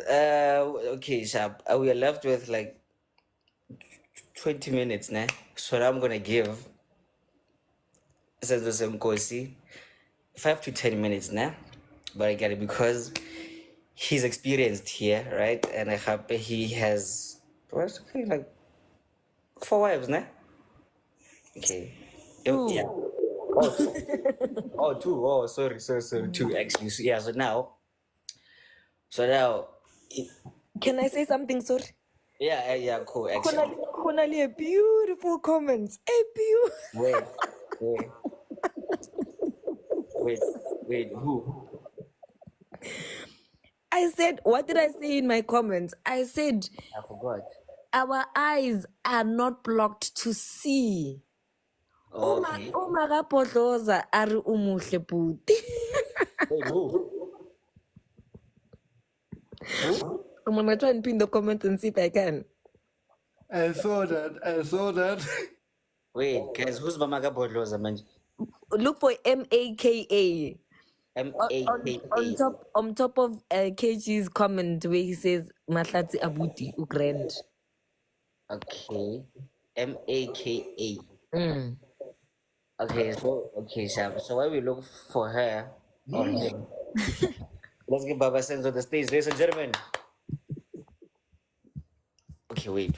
okay, Sharp, we are left with like 20 minutes now. So now I'm gonna give says the same Kosi 5 to 10 minutes now. But I get it because he's experienced here, right? And I hope he has what's okay, like 4 wives, nah? Okay. Yeah. Oh, two. Oh, two. Oh, sorry, 2 actually. So, yeah, so now, Can I say something, sorry? yeah, cool, actually. Khonali, a beautiful comment. A beautiful. Wait, who? I said, what did I say in my comments? I said, I forgot. our eyes are not blocked to see. Okay. Uma Podloza ari umuhle puti. Wait, who? I'm gonna try and pin the comment and see if I can. I saw that. Wait, guys, who's Mamaga Bodloza, man? Look for MAKA. MAKA. On top of KG's comment where he says Mahlatsi Abuti Ugrand. Okay. MAKA. Mm. Okay, Shab. So while we look for her or him, let's give Baba Sense on the stage, ladies and gentlemen. Okay, wait.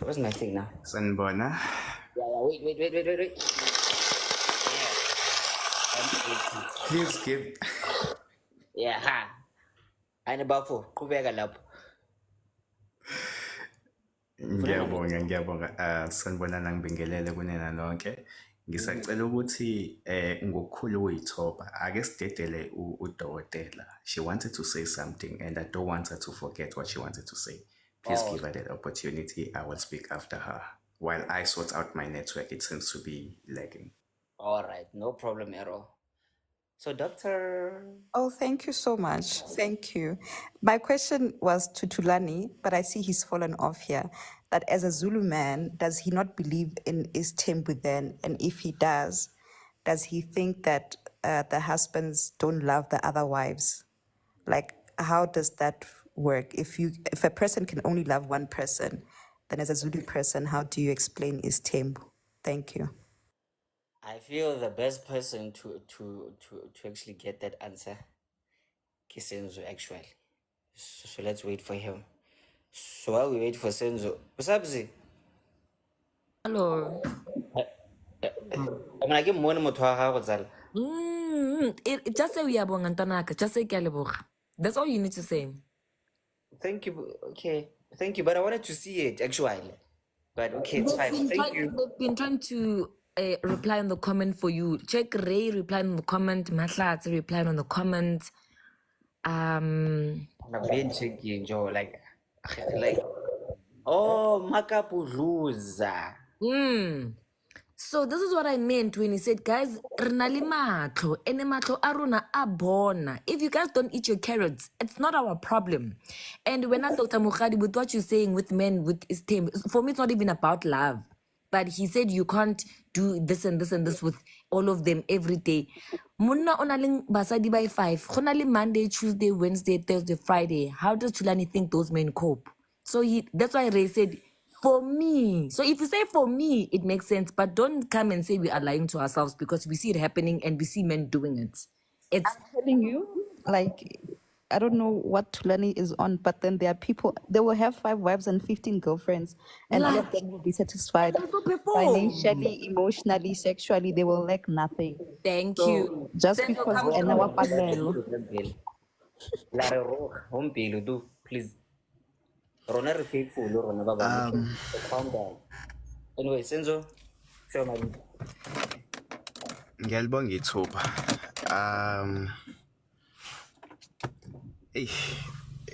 Where's my thing now? Sanbona. Yeah, wait. Yeah. Please skip. Yeah, ha. Eine Bafo, kubeka lapho. Ngiyabonga sanibona nangibingelele kunena lonke. Ngisacela ukuthi ngokukhulu uyithoba ake sidedele udokotela. She wanted to say something and I don't want her to forget what she wanted to say. Please give her that opportunity. I will speak after her. While I sort out my network, it seems to be lagging. All right, no problem at all. So, doctor. Oh, thank you so much. Thank you. My question was to Tulani, but I see he's fallen off here. That as a Zulu man, does he not believe in isithembu then? And if he does he think that the husbands don't love the other wives? Like, how does that work? If a person can only love one person, then as a Zulu person, how do you explain isithembu? Thank you. I feel the best person to actually get that answer, Kisenzo, actually. So let's wait for him. So while we wait for Senzo, what's up, Z? Hello. I'm gonna give one more to her. Just say we are Bongantanaka. Just say Kaleboga. That's all you need to say. Thank you. Okay. Thank you. But I wanted to see it actually. But okay, it's fine. Thank you. They've been trying to reply on the comment for you. Check Ray replied on the comment. Mahlatsi replied on the comment. I've been checking Joe like oh Makapuluza. So this is what I meant when he said, guys, renali matlo, ene matlo aruna abona. If you guys don't eat your carrots, it's not our problem. And when I Dr. Mukhadi, with what you're saying with men, with his team, for me, it's not even about love. But he said you can't do this and this and this with all of them every day. Munna onaling basadi by 5. Khonali Monday, Tuesday, Wednesday, Thursday, Friday. How does Tulani think those men cope? So that's why Ray said, for me. So if you say for me, it makes sense. But don't come and say we are lying to ourselves because we see it happening and we see men doing it. I'm telling you, like, I don't know what Tulani is on, but then there are people, they will have 5 wives and 15 girlfriends, and all of them will be satisfied financially, emotionally, sexually. They will lack nothing. Thank So you. just Senzo, because come and through. our palelo, Home do please. Rona re faithful, Rona Baba. So calm down. Anyway, Senzo, show my leader. Ngiyalibonga ithuba.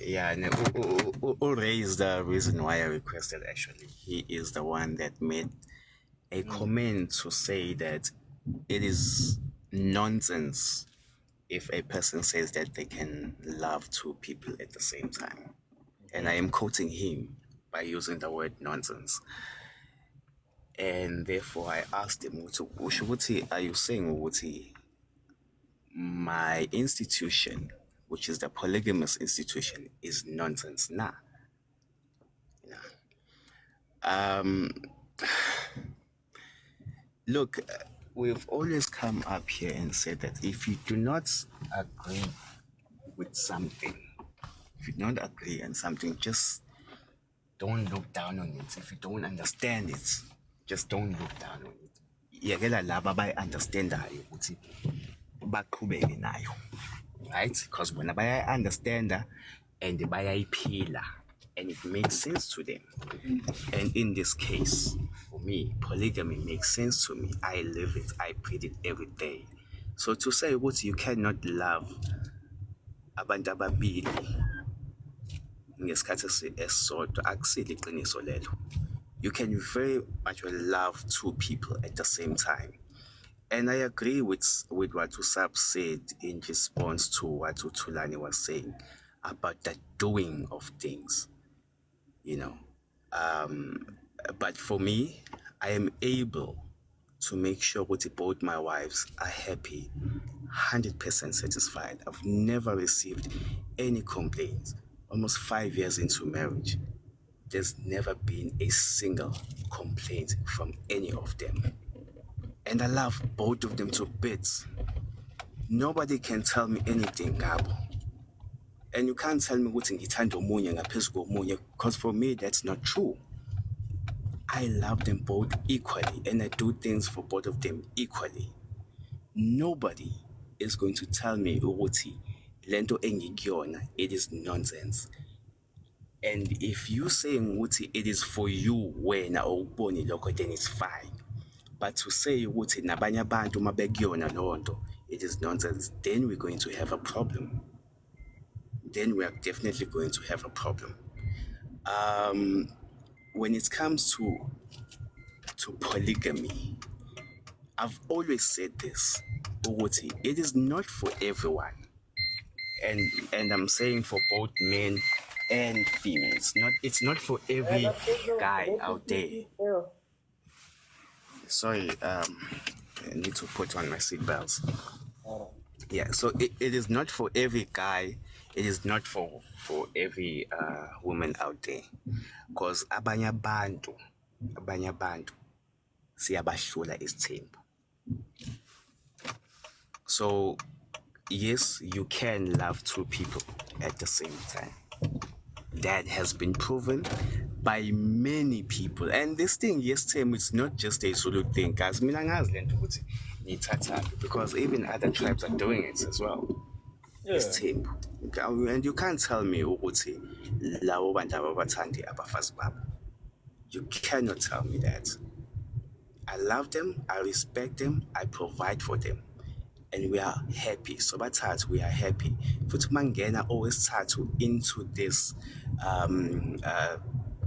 Yeah, no, Ray is the reason why I requested. Actually, he is the one that made a comment to say that it is nonsense if a person says that they can love 2 people at the same time. And I am quoting him by using the word nonsense. And therefore I asked him, "Ushubuti, are you saying Uti, my institution, which is the polygamous institution, is nonsense?" Nah. Look, we've always come up here and said that if you do not agree with something, if you don't agree on something, just don't look down on it. If you don't understand it, just don't look down on it. Yekela laba bayi-understandayo ukuthi baqhubeke nayo, right? Because when baya-understanda and bayayiphila and it makes sense to them. And in this case, for me, polygamy makes sense to me. I live it, I breathe it every day. So to say what you cannot love abantu ababili ngesikhathi esisodwa akusilo iqiniso lelo. You can very much love 2 people at the same time. And I agree with what Usab said in response to what Utulani was saying about the doing of things, you know. But for me, I am able to make sure that both my wives are happy, 100% satisfied. I've never received any complaints. Almost 5 years into marriage, there's never been a single complaint from any of them. And I love both of them to bits. Nobody can tell me anything, Gabo. And you can't tell me what's in Gitando Munya and Pesco Munya, because for me, that's not true. I love them both equally, and I do things for both of them equally. Nobody is going to tell me, Uti, Lento Engigiona, it is nonsense. And if you say Uti, it is for you when Oboni Loco, then it's fine. But to say Uti Nabanya Bantu Mabegiona Londo, it is nonsense, then we're going to have a problem. Then we are definitely going to have a problem. When it comes to polygamy, I've always said this, Uti, it is not for everyone. And I'm saying for both men and females. It's not for every guy out there. Sorry, I need to put on my seatbelts. Yeah, so it is not for every guy. It is not for every woman out there. Because abanye abantu siyabashula isithembu. So yes, you can love 2 people at the same time. That has been proven by many people. And this thing, yes, Tim, it's not just a Zulu thing, guys. Because even other tribes are doing it as well. Yes, Tim. And you can't tell me, you cannot tell me that. I love them, I respect them, I provide for them. And we are happy. So that's how we are happy. Futumangena always tattoo into this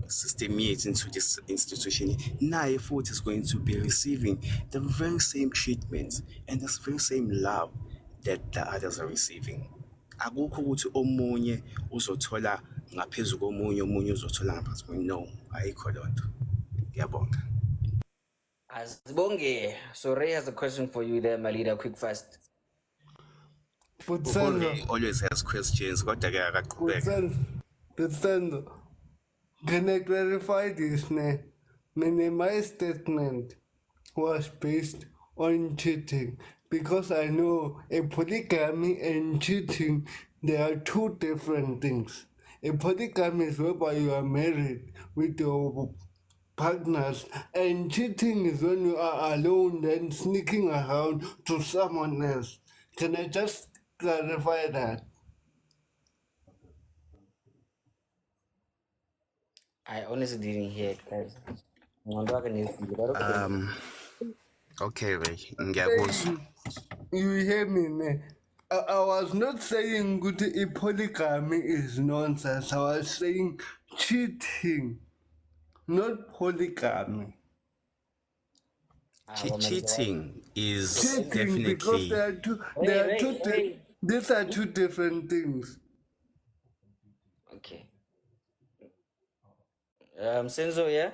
system, into this institution. Now, if what is going to be receiving the very same treatment and the very same love that the others are receiving. Akukho ukuthi omunye uzothola ngaphezulu komunye, omunye uzothola ngaphansi komunye. No, ayikho lonto. Ngiyabonga. Azibonge. So Ray has a question for you there, my leader. Quick, fast. Ray always has questions. Putsando, can I clarify this? My statement was based on cheating because I know a polygamy and cheating there are two different things. A polygamy is whereby you are married with your partners, and cheating is when you are alone then sneaking around to someone else. Can I just clarify that? I honestly didn't hear it, guys. Ngqondo wakhe nezile, but okay. Okay, Ray, ngiyakuzwa. Saying, you hear me, ne? I was not saying good polygamy is nonsense. I was saying cheating, not polygamy. Well, Cheating is Cheating because definitely. these are two different things. Okay. Senzo, yeah?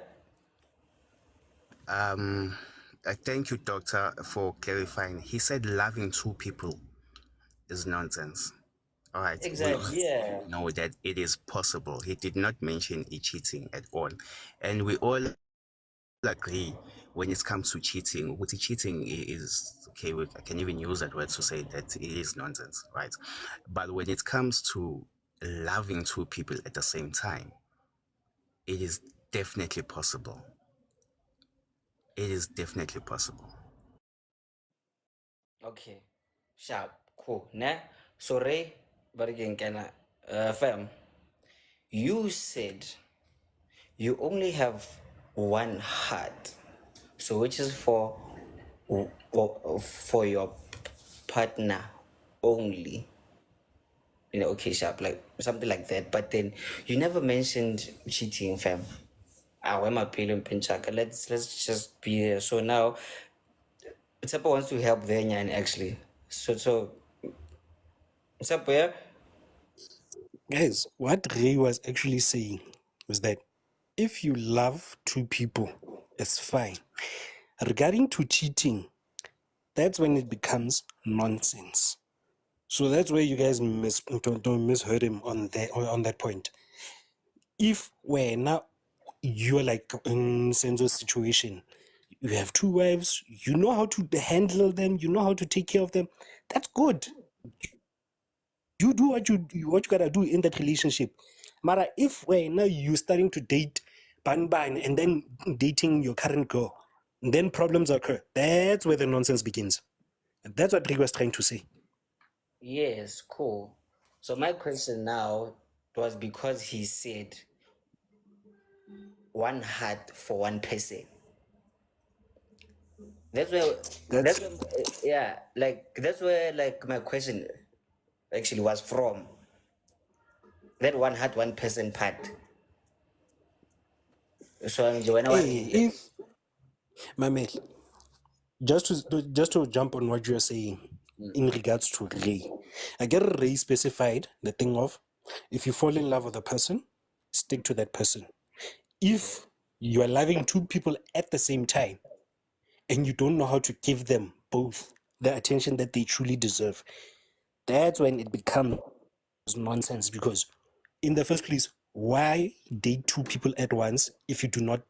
Thank you, doctor, for clarifying. He said loving two people is nonsense. All right, Exactly, we yeah. know that it is possible. He did not mention cheating at all, and we all agree when it comes to cheating. What cheating is okay. I can even use that word to say that it is nonsense, right? But when it comes to loving two people at the same time, it is definitely possible. It is definitely possible. Okay. Sharp. Cool. Nah. So Ray, but again, fam, you said you only have one heart. So which is for your partner only. You know, okay, sharp, like something like that. But then you never mentioned cheating, fam. Where my feeling pinchaka. Let's just be there. So now Tsepo wants to help there, and actually. So Tsepo, yeah? Guys, what Ray was actually saying was that if you love two people, it's fine. Regarding to cheating, that's when it becomes nonsense. So that's where you guys don't misheard him on that point. If we're now you're like in Senzo's situation, you have two wives, you know how to handle them, you know how to take care of them. That's good. You do what you gotta do in that relationship. Mara, if we're now you starting to date ban and then dating your current girl, then problems occur. That's where the nonsense begins. And that's what Rick was trying to say. Yes, cool. So my question now was because he said one heart for one person. That's where That's yeah, like that's where like my question actually was from. That one heart, one person part. So when I hey, if my man, just to jump on what you're saying in regards to Ray. I get Ray specified the thing of if you fall in love with a person, stick to that person. If you are loving two people at the same time and you don't know how to give them both the attention that they truly deserve, that's when it becomes nonsense. Because in the first place, why date two people at once if you do not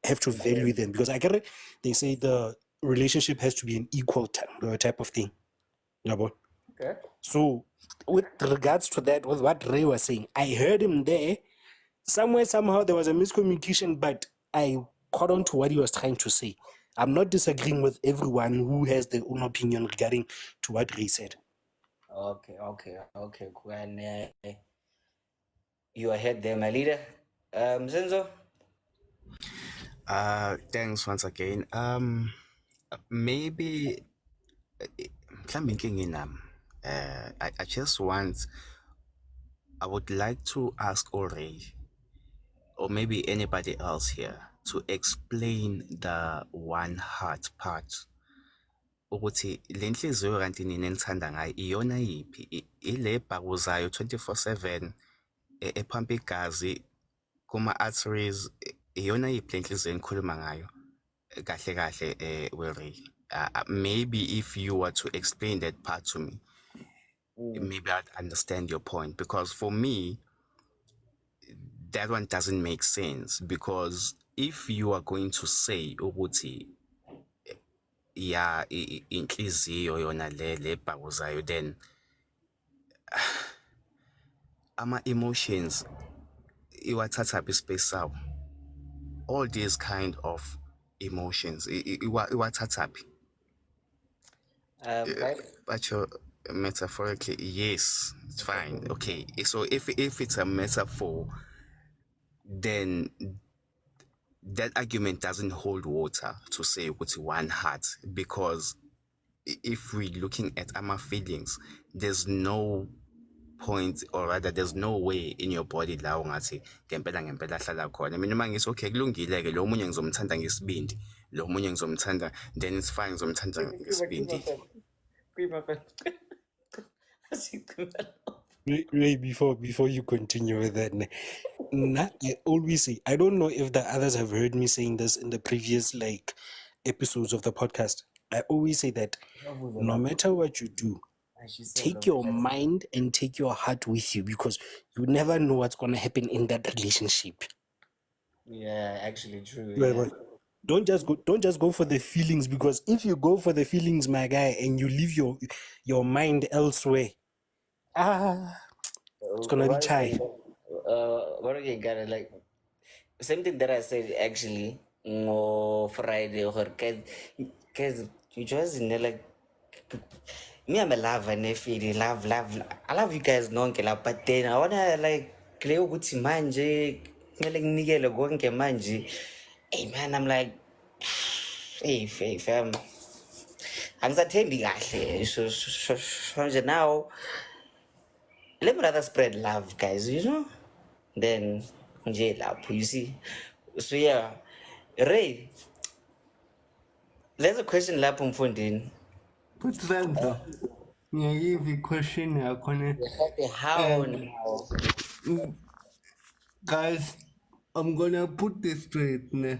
have to value them? Because I get it, they say the relationship has to be an equal type of thing. Yeah, boy. okay. So with regards to that, with what Ray was saying, I heard him there. Somehow there was a miscommunication, but I caught on to what he was trying to say. I'm not disagreeing with everyone who has their own opinion regarding to what Ray said. Okay, cool. And you ahead there, my leader. Senzo? Thanks once again. Maybe I just want. I would like to ask Ore or maybe anybody else here to explain the one heart part. Ukuthi le nhliziyo kanti nina enithanda ngayo iyona yiphi ile ebhakuzayo 24/7 ephampa igazi kuma-arteries iyona yiphi le nhliziyo enikhuluma ngayo kahle kahle Wery. Maybe if you were to explain that part to me, maybe I'd understand your point, because for me that one doesn't make sense. Because if you are going to say ukuthi ya inhliziyo yona le ebhakuzayo, then ama emotions iwathatha phi space sawo, all these kind of emotions iwathatha phi. Guys, But metaphorically, yes, it's fine. Okay, so if it's a metaphor, then that argument doesn't hold water to say what's one heart, because if we're looking at our feelings, there's no point, or rather there's no way in your body la ungathi ngempela hlala khona. Mina uma ngithi okay kulungile ke lo munye ngizomthanda ngesibindi, lo munye ngizomthanda, then it's fine, ngizomthanda ngesibindi. Ray, before you continue with that, I always say, I don't know if the others have heard me saying this in the previous episodes of the podcast. I always say that no matter what you do, take your mind and take your heart with you, because you never know what's gonna happen in that relationship. yeah, actually true. Right, Yeah. right. Don't just go for the feelings, because if you go for the feelings, my guy, and you leave your mind elsewhere, it's gonna be chai. What again, gotta like same thing that I said actually on Friday, or because you just like me, I'm a lover and I feel love. I love you guys, but then I wanna like Cleo Gucci manje, like Nigel Gonke manje. Hey man, I'm like, hey fam. Angisathembi kahle so nje now let me rather spread love, guys, then nje lapho, you see. So yeah, Ray, there's a question lapho mfundini. Put that though. Naive question yakho. How now? Guys, I'm gonna put this straight. Ne?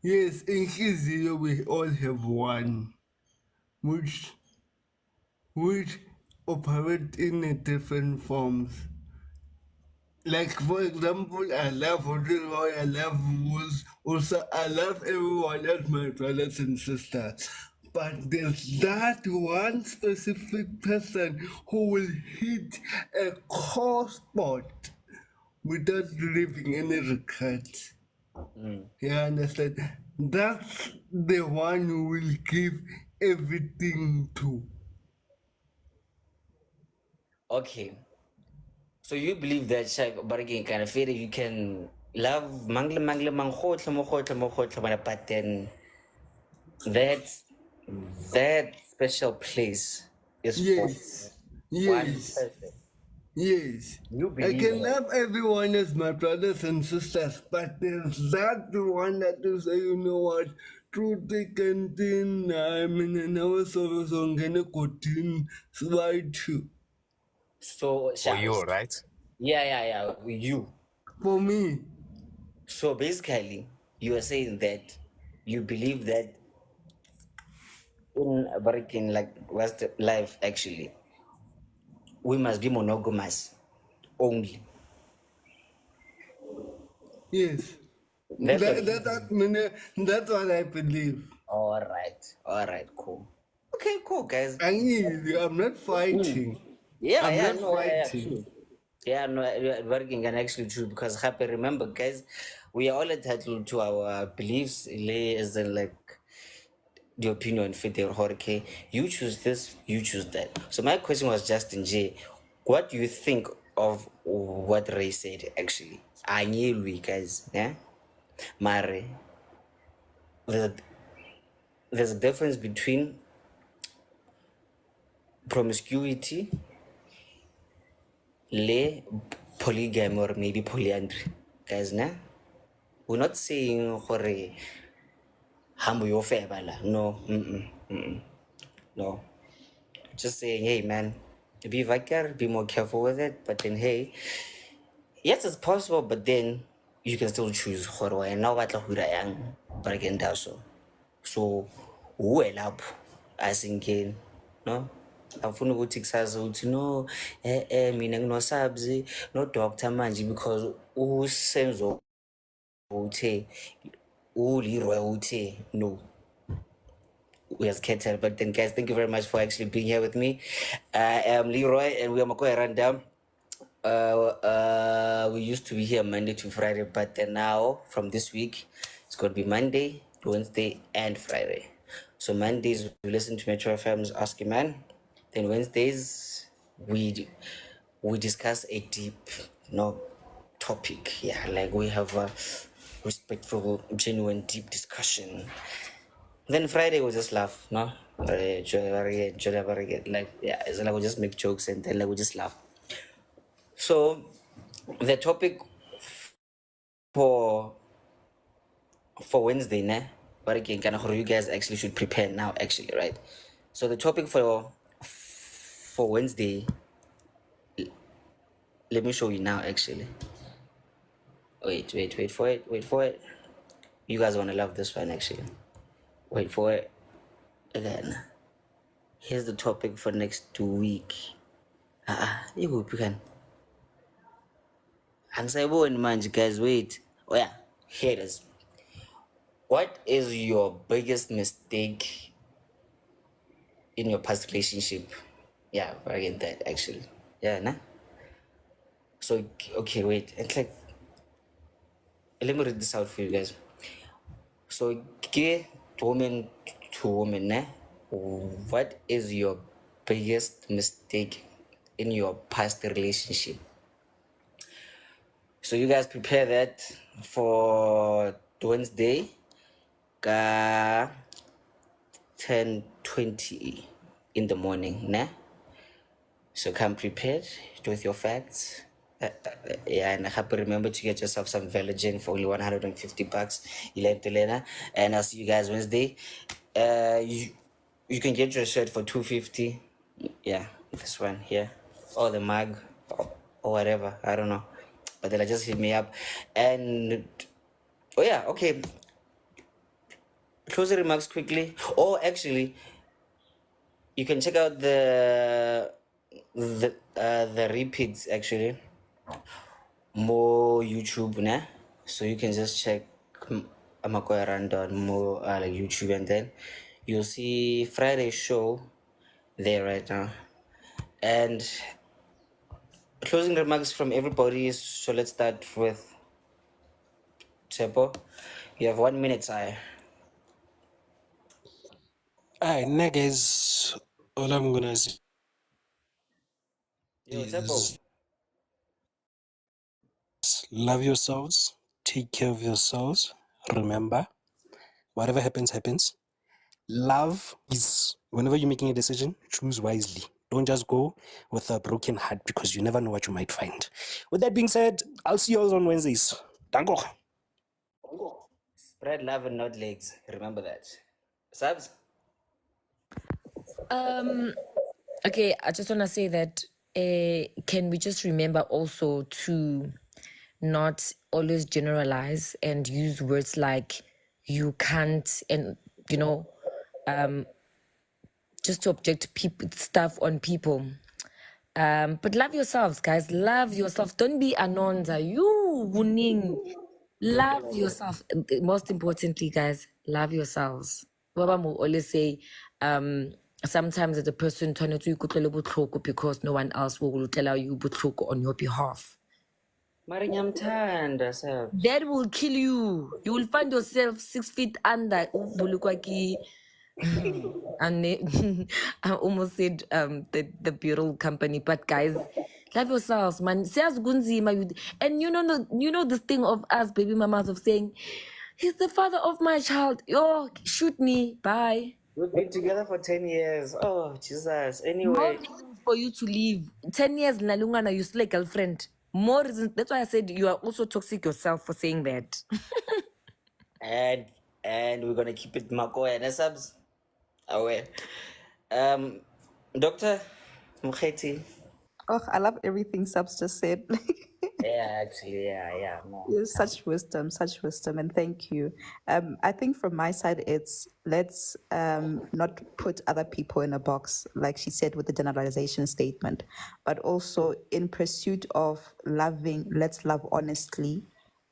Yes, in Kizio we all have one, which operate in a different forms. Like for example, I love Leroy, I love Wolves, also I love everyone as my brothers and sisters. But there's that one specific person who will hit a core spot without leaving any regrets. You understand? That's the one who will give everything to. Okay. So you believe that Shaq, but again, kind of feel that you can love mangle manghotle, but then that special place is for Yes, one yes, person. yes. You I believe can that. love everyone as my brothers and sisters, but there's that one that you say, you know what, through thick and thin, I'm in an hour so I'm gonna continue slide to. So For Shaq, you, right? yeah, you. For me, So basically, you are saying that you believe that in American like West life actually, we must be monogamous only. yes. That's what. That's what I believe. All right, cool. Okay, cool, guys. I'm not fighting. I'm not fighting. True. Yeah, no, working and actually true, because happy. Remember, guys, we are all entitled to our beliefs. As in like the opinion fit their okay. You choose this, you choose that. So my question was Justin J. What do you think of what Ray said actually? I knew we guys, yeah? Mare. There's a difference between promiscuity, polygamy, or maybe polyandry. Guys, nah? We're not saying hore hambo yo febala. No. No. Just saying, hey man, be vicar, be more careful with it. But then hey, yes, it's possible, but then you can still choose hore and now what la yang but again so up as in gain, no. Afuna ukuthi kusazi ukuthi no mina nginosabzi no doctor manje because usenzo uthe uLeroy uthe no we are scattered. But then, guys, thank you very much for actually being here with me. I am Leroy, and we are Makoy Rundown. We used to be here Monday to Friday, but then now from this week, it's going to be Monday, Wednesday, and Friday. So Mondays we listen to Metro FM's Ask a Man. Then Wednesdays we discuss a deep, topic. Yeah, like we have a respectful, genuine, deep discussion. Then Friday we just laugh, no? Like yeah, it's like we just make jokes and then like we just laugh. So the topic for Wednesday, ne? But again, kind of you guys actually should prepare now, actually, right? So the topic for Wednesday, let me show you now, actually. Wait for it. You guys are gonna love this one, actually. Wait for it. Again, here's the topic for next week. You hope you can. Ansayiboni manje, guys. Wait. Oh yeah, here it is. What is your biggest mistake in your past relationship? Yeah, I get that actually. Yeah, nah. So okay, wait. It's like, let me read this out for you guys. So gay woman to woman, nah. What is your biggest mistake in your past relationship? So you guys prepare that for Wednesday, 10:20 in the morning, nah? So come prepared with your facts. Yeah, and I hope you remember to get yourself some Velogen for only $150. And I'll see you guys Wednesday. You can get your shirt for $250. Yeah, this one here, or the mug, or whatever. I don't know, but then just hit me up. And oh yeah, okay. Closing remarks quickly. Oh, actually, you can check out the repeats actually more YouTube, nah? So you can just check Amakoya Rundown more like YouTube, and then you'll see Friday's show there right now. And closing remarks from everybody. So let's start with Tepo. You have 1 minute, sire. Alright, niggas, all I'm gonna say Yo, Tepo. is love yourselves, take care of yourselves. Remember, whatever happens. Love is, whenever you're making a decision, choose wisely. Don't just go with a broken heart because you never know what you might find. With that being said, I'll see you all on Wednesdays. Danko. Spread love and not legs. Remember that. Subs? Okay, I just want to say that can we just remember also to not always generalize and use words like you can't, and just to object people stuff on people. But love yourselves, guys. Love yourself. Don't be anonza. You winning. Love yourself. Most importantly, guys, love yourselves. Baba will always say, sometimes as a person turn to you because no one else will tell you on your behalf. Marinyamtanda, Subs. That will kill you. You will find yourself 6 feet under. And I almost said the bureau company, but guys, love yourselves, man. And you know this thing of us baby mamas of saying, he's the father of my child. Yo, shoot me. Bye. We've been together for 10 years. Oh, Jesus. Anyway. More reasons for you to leave. 10 years, Nalungana, you still a girlfriend. More reasons. That's why I said you are also toxic yourself for saying that. and we're gonna keep it Makoya and Subs away. Doctor Mukheti. Oh, I love everything Subs just said. Yeah, actually, yeah. No. Such wisdom, and thank you. I think from my side, it's let's not put other people in a box, like she said with the generalization statement, but also in pursuit of loving, let's love honestly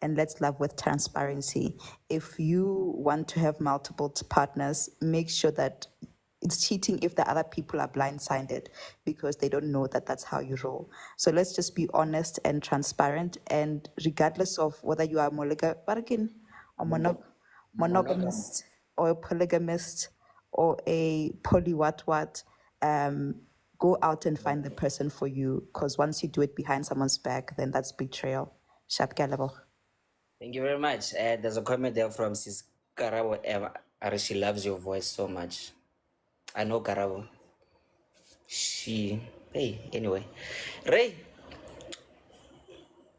and let's love with transparency. If you want to have multiple partners, make sure that it's cheating if the other people are blindsided because they don't know that that's how you roll. So let's just be honest and transparent. And regardless of whether you are monogamist or a polygamist or a poly what, go out and find the person for you. Because once you do it behind someone's back, then that's betrayal. Sharp galabo. Thank you very much. There's a comment there from Sis Karabo Eva. She loves your voice so much. I know Karabo. Anyway. Ray.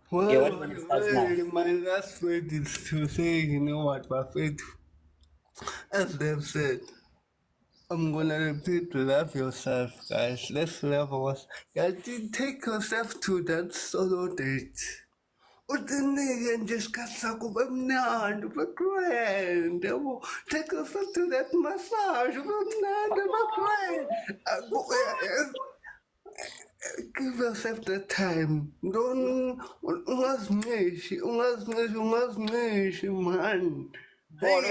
Well, What starts now? my last word is to say, you know what, Buffett, as they've said, I'm gonna repeat, love yourself, guys. Let's love us. Guys, take yourself to that solo date. Utinike nje isikhathi sakho ube mnandi ube grand yabo, take yourself to that massage ube mnandi ube grand. Give yourself the time. Don't ungazinceshi man. Boy,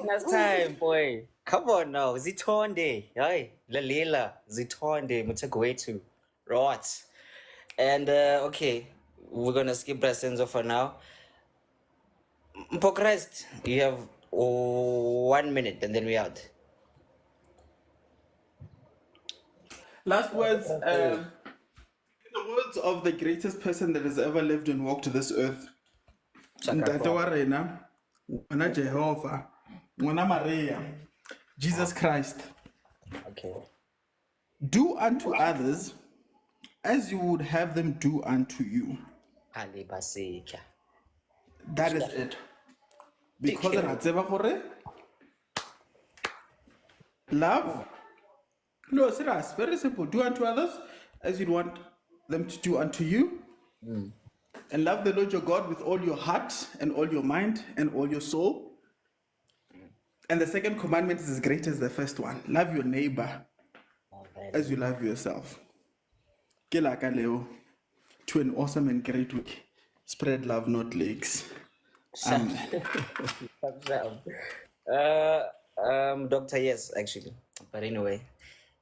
that's time, boy. Come on now. Zitonde. Hey, Lalila. Zitonde. Mutagwetu. Right. And, okay. We're going to skip Brasenzo for now. Mpokrast, you have 1 minute and then we out. Last words. In the words of the greatest person that has ever lived and walked this earth, Ntate wa rena, Ngwana Jehovah, Ngwana Maria, Jesus Christ. Okay. Do unto others as you would have them do unto you. That is it. Because love. No, serious. Very simple. Do unto others as you'd want them to do unto you. And love the Lord your God with all your heart and all your mind and all your soul. And the second commandment is as great as the first one. Love your neighbor as you love yourself. Ke Leo, to an awesome and great week. Spread love, not legs. Doctor, yes, actually. But anyway,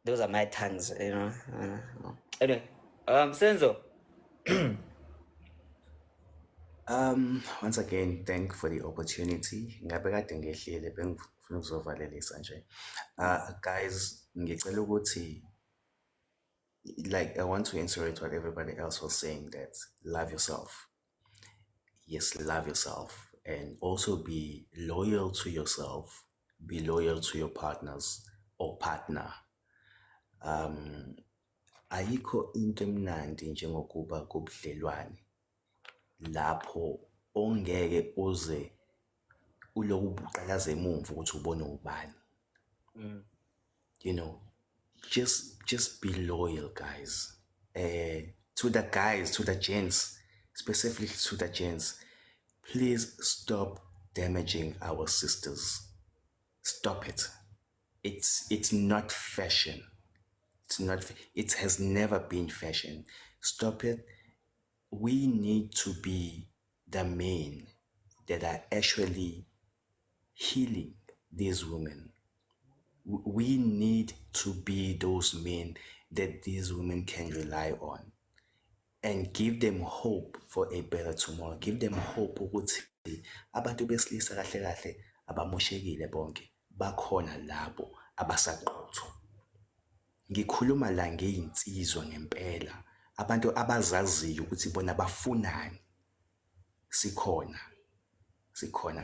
those are my tongues, you know. Anyway, Senzo. Once again, thank you for the opportunity. Ngabe kade ngehlele bengifuna ukuzovalelisa nje. Guys, ngicela ukuthi, like, I want to reiterate what everybody else was saying, that love yourself. Yes, love yourself, and also be loyal to yourself. Be loyal to your partners or partner. Ayikho into emnandi njengokuba kubudlelwane lapho ongeke uze uloku uqalaze emumva ukuthi ubone ubani. You know, just be loyal, guys. To the guys, to the gents, specifically to the gents, please stop damaging our sisters. Stop it. It's not fashion. It has never been fashion. Stop it. We need to be the men that are actually healing these women. We need to be those men that these women can rely on and give them hope for a better tomorrow. Give them hope ukuthi abantu besilisa kahle kahle abamoshekile bonke, bakhona labo abasaqotho. Ngikhuluma la ngeinsizwa ngempela, abantu abazaziyo ukuthi bona bafunani. Sikhona,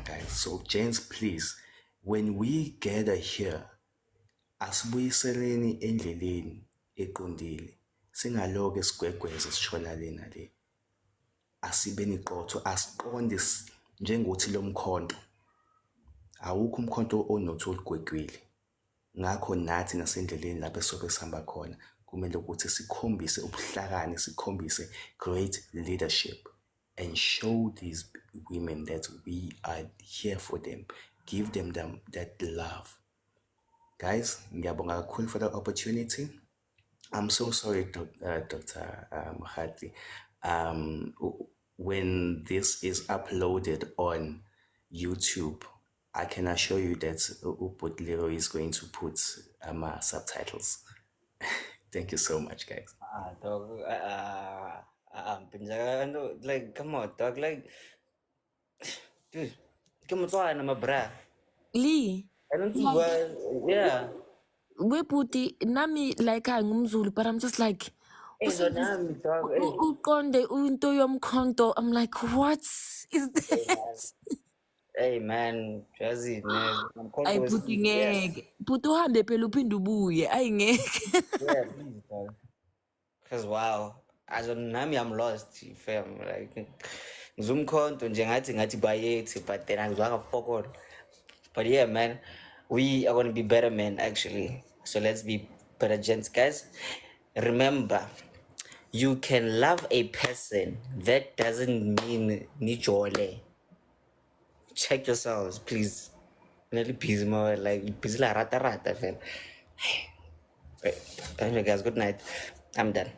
guys. So gents, please, when we gather here, asibuyiseleni endleleni eqondile. Singaloke sigwegweze sishona lena le. Asibeni qotho, asiqonde njengokuthi lo mkhonto. Awukho umkhonto onothi oligwegwile. Ngakho nathi nasendleleni lapho soke sihamba khona, kumele ukuthi sikhombise ubuhlakani, sikhombise great leadership, and show these women that we are here for them. Give them that love. Guys, ngiyabonga kakhulu for the opportunity. I'm so sorry, Dr. Mahati. when this is uploaded on YouTube, I can assure you that Leroy is going to put subtitles. Thank you so much, guys. Dog, like, come on, dog, like, dude, come on, I'm a bra. Lee, I don't see why, yeah. weputi nami like ngumzulu, but I'm just like, Hey, so now, dog, hey. uqonde into yomkhonto. I'm like, what is that? Hey, man, Jazzy, man, I'm Ay content puti yes. ngeke. Puti uhambe phela uphinde ubuye. Ay ngeke. Yeah, please, dog. Because wow, as of nami, I'm lost, fam. Like, Zoom content, ngathi bayethi, but then I'm like, fuck all. But yeah, man, we are gonna be better men actually. So let's be better gents, guys. Remember, you can love a person. That doesn't mean nijole. Check yourselves, please. Really busy more like busy la rata rata, fam. Right. Anyway, guys, good night. I'm done.